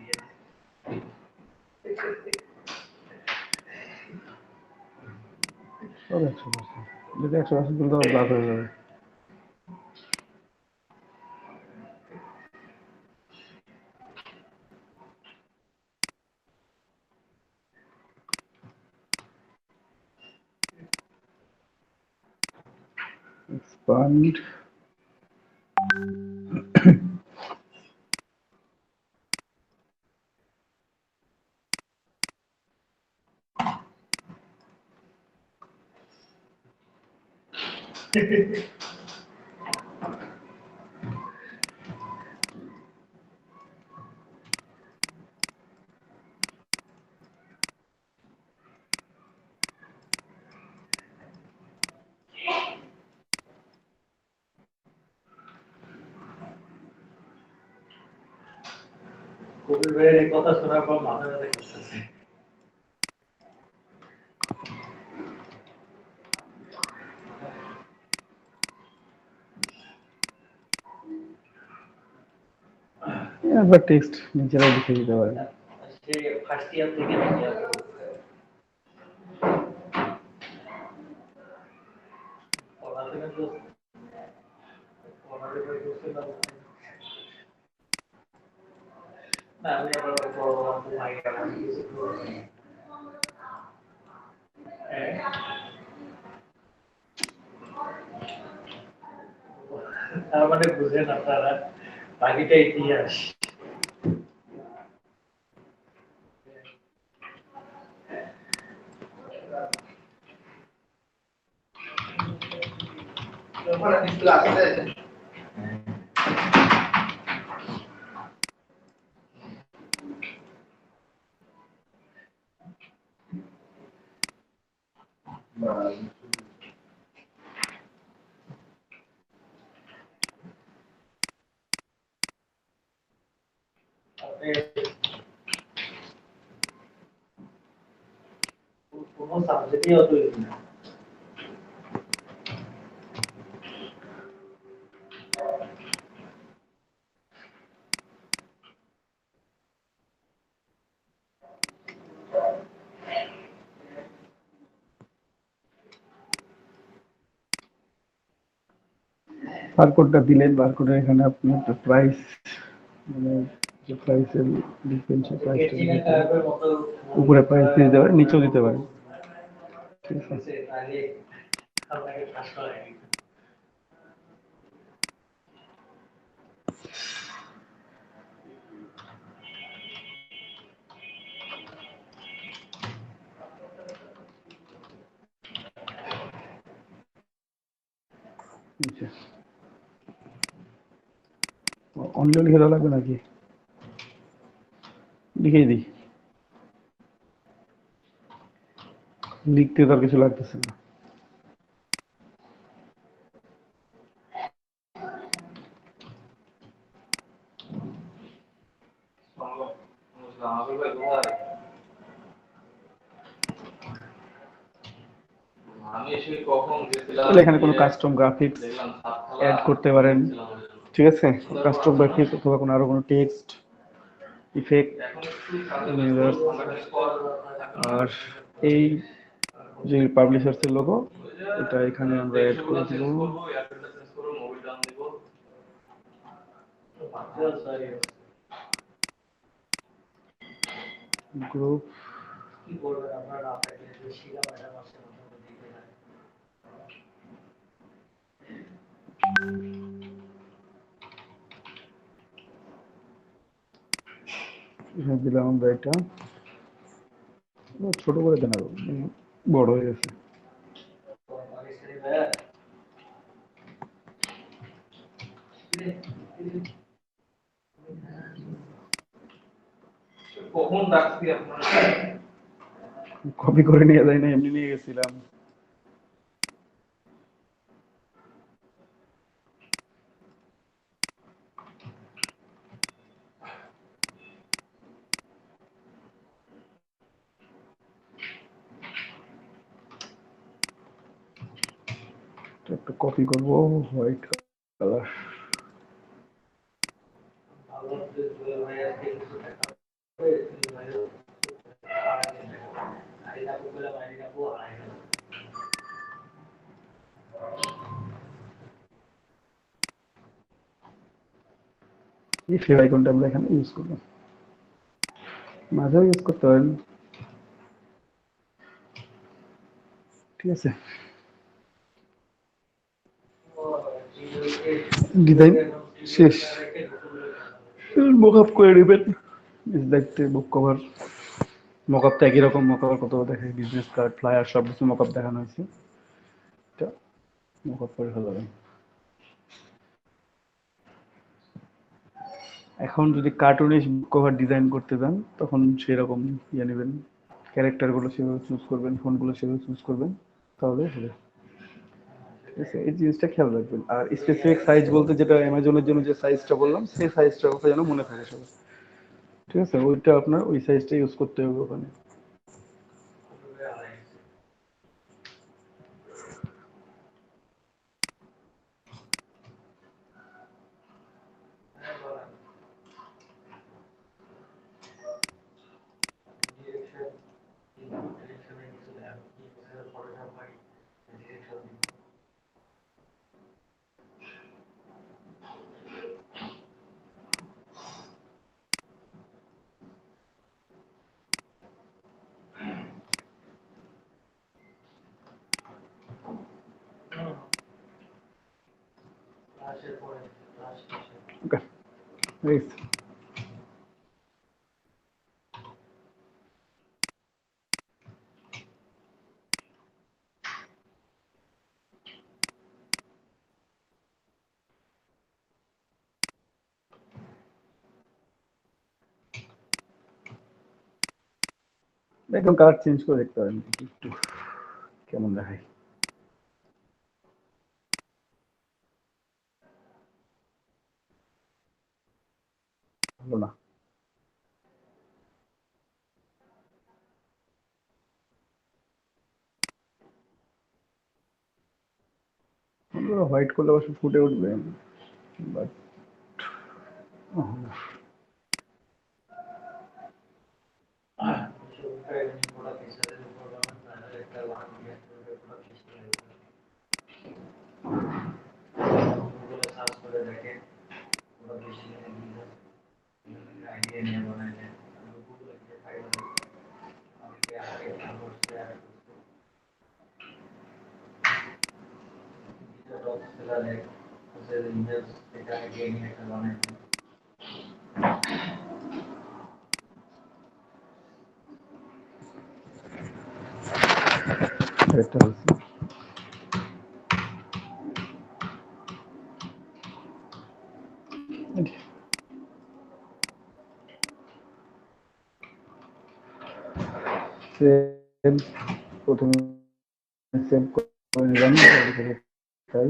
সব 100% যদি 100% তুলতে হবে ব্লক হয়ে যাবে expand. কবির ভাইয়ের এই কথা শোনার পর মাথা ব্যথা করতেছে। একবার টেক্সট নিজেরাই লিখে দিতে পারেন। সে ফার্স্ট ইয়ার থেকে নাকি আপু? পড়াশোনা করছিলাম না, আমি আবার বড় আপু ভাই আমার কিছু করি। তার মানে বুঝেন আপনারা বাকিটা ইতিহাস। কোনো সাবজেক্টই অত ইজি না। বারকোডটা দিলেন, বারকোডের এখানে আপনি একটা প্রাইস, মানে যে প্রাইসের লিখবেন সেই প্রাইসটা কেটিএন কার্ভের মতো উপরে প্রাইস দিয়ে দিতে পারেন, নিচেও দিতে পারেন। ঠিক আছে, তাহলে আপনাকে কাজ করাই। অনলি লিখে দেওয়া লাগবে নাকি? লিখেই দিই, লিখতে তো আর কিছু লাগতেছে না। তাহলে এখানে কোনো কাস্টম গ্রাফিক্স অ্যাড করতে পারেন। ঠিক আছে, কাস্টম গ্রাফিক্স অথবা কোনো আরো কোনো টেক্সট ইফেক্ট। আর এই যে পাবলিশার্স এর লোগো, এটা এখানে আমরা অ্যাড করে দিব। গ্রুপ কি বলবেন আপনারা আপনাকে শিলা ম্যাডাম আসছে দিতে না। এখানে দিলাম আমরা এটা, ছোট করে দেন, আরো বড় হয়ে গেছে। কখন ডাকছি আপনারা? কপি করে নিয়ে যাই না, এমনি নিয়ে গেছিলাম। একটা কপি করবো, হোয়াইট কালার। এই ফেভ আইকনটা আমরা এখানে ইউজ করলাম, মাঝেও ইউজ করতে পারেন। ঠিক আছে, ডিজাইন শেষ, মকআপ করে নেবেন। দেখতে বুক কভার মকআপ তো একই রকম, মকআপ কত দেখে, বিজনেস কার্ড ফ্লায়ার সব কিছু মকআপ দেখানো হয়েছে, এটা মকআপ করে ফেলাবেন। এখন যদি কার্টুনিশ বুক কভার ডিজাইন করতে চান তখন সেরকম ইয়ে নেবেন, ক্যারেক্টারগুলো সেভাবে চুজ করবেন, ফোনগুলো সেভাবে চুজ করবেন, তাহলে হবে। ঠিক আছে, এই জিনিসটা খেয়াল রাখবেন। আর স্পেসিফিক সাইজ বলতে যেটা অ্যামাজনের জন্য যে সাইজটা বললাম সেই সাইজটার কথা যেন মনে থাকে সবার। ঠিক আছে, ওইটা আপনার ওই সাইজটা ইউজ করতে হবে ওখানে। ওকে, রাইট। একদম কালার চেঞ্জ করে দেখতে পারেন একটু কেমন দেখায়। ভালো না, হোয়াইট করলে অবশ্য ফুটে উঠবে, বাট একটা হচ্ছে সেভ, প্রথমে সেভ করে নিলাম, তাই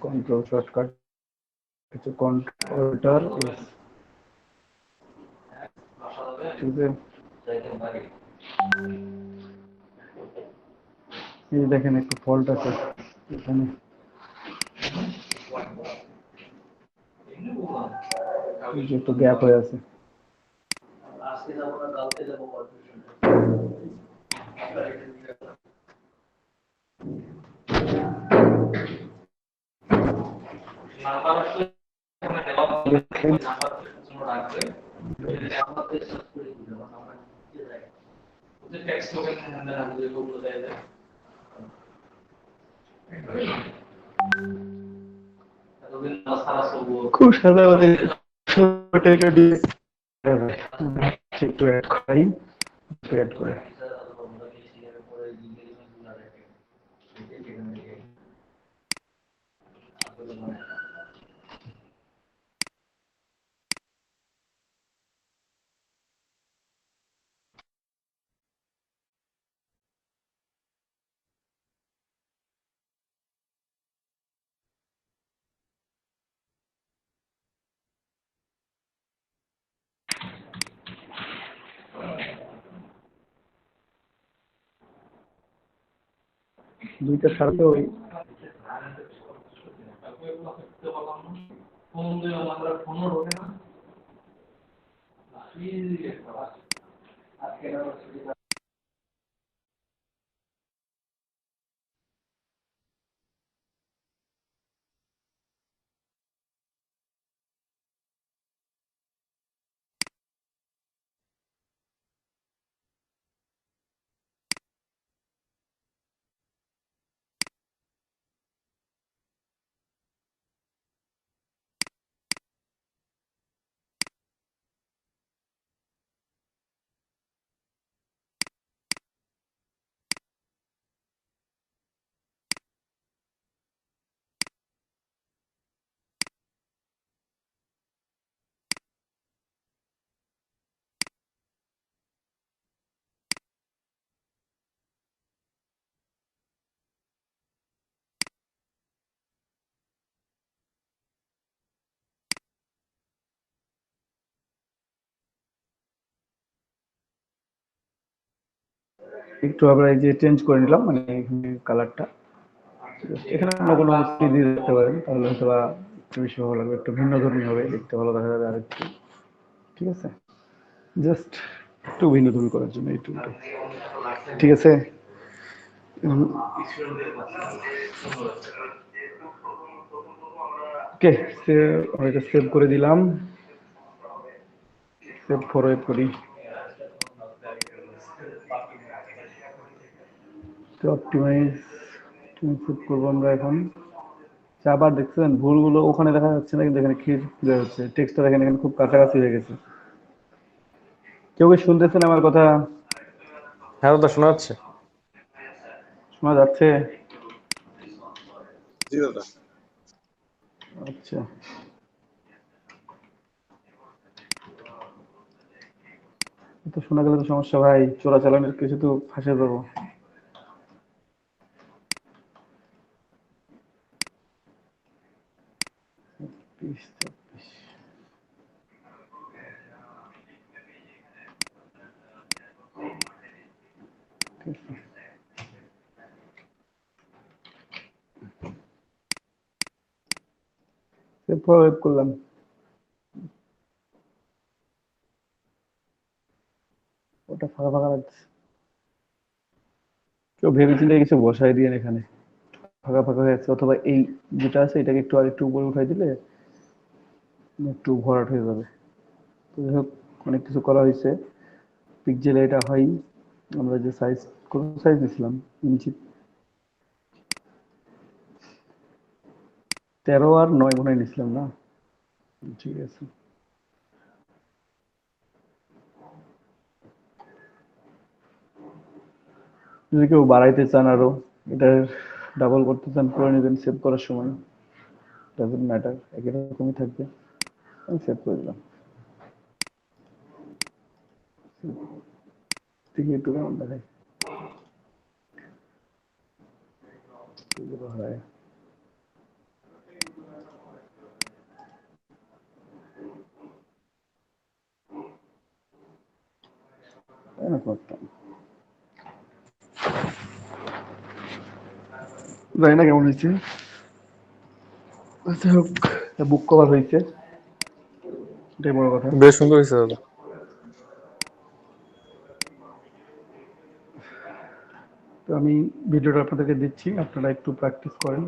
কন্ট্রোল শর্টকাট হচ্ছে কন্ট্রোল এস। ঠিক আছে, এই দেখেন একটু ফল্ট আছে এখানে, এই যে একটু গ্যাপ হয়ে আছে। খুব সাদা মানে একটু অ্যাড করাই, একটু অ্যাড করে দুইটা সারতে ওই একটু আমরা এই যে চেঞ্জ করে নিলাম, মানে এখানে কালারটা এখানে অন্য কোনো কিছু দিয়ে দেখতে পারেন, তাহলে হয়তো বা একটু বেশি ভালো লাগবে, একটু ভিন্ন ধর্মী হবে, দেখতে ভালো দেখা যাবে আরেকটু। ঠিক আছে, জাস্ট একটু ভিন্ন ধর্মী করার জন্য একটু। ঠিক আছে, ওকে, আমরা এটা সেভ করে দিলাম, সেভ ফরওয়ার্ড করি। তো অপটিমাইজ সেভ করবো আমরা এখন। আবার দেখছেন ভুলগুলো ওখানে দেখা যাচ্ছে না, কিন্তু এখানে ক্লিয়ার হচ্ছে, টেক্সটটা দেখেন এখানে খুব কাছাকাছি হয়ে গেছে। কেউ কি শুনতেছেন আমার কথা? হ্যাঁ দাদা শোনা যাচ্ছে। শোনা যাচ্ছে? জি দাদা। আচ্ছা, তো শোনা গেলে তো সমস্যা ভাই, চোরাচালানের কিছু তো ফাঁসে যাবো। সেভ ফরওয়ার্ড করলাম। ওটা ফাঁকা ফাঁকা লাগছে, কেউ ভেবেচিন্তে কিছু বসাই দিয়ে এখানে, ফাঁকা ফাঁকা হয়ে যাচ্ছে। অথবা এই যেটা আছে এটাকে একটু আর একটু উপরে উঠাই দিলে একটু ভরাট হয়ে যাবে। তো যাই হোক, অনেক কিছু করা হয়েছে। পিক্সেলে এটা হয়, আমরা যে সাইজ কোন সাইজ দিছিলাম, ইঞ্চি 13 আর 9 মনে হয় নিছিলাম না? ঠিক আছে, যদি কেউ বাড়াইতে চান আরো, এটা ডাবল করতে চান করে নেবেন সেভ করার সময়, ডাজন্ট ম্যাটার, একই রকমই থাকবে। আমি সেভ করে দিলাম, দেখি একটু কেমন দেখায়। হয় তাই না, করতাম জানি না কেমন হয়েছে। যাই হোক, বুক কভার হয়েছে, এটাই বড় কথা। বেশ সুন্দর হয়েছে দাদা। তো আমি ভিডিওটা আপনাদেরকে দিচ্ছি, আপনারা একটু প্র্যাকটিস করেন।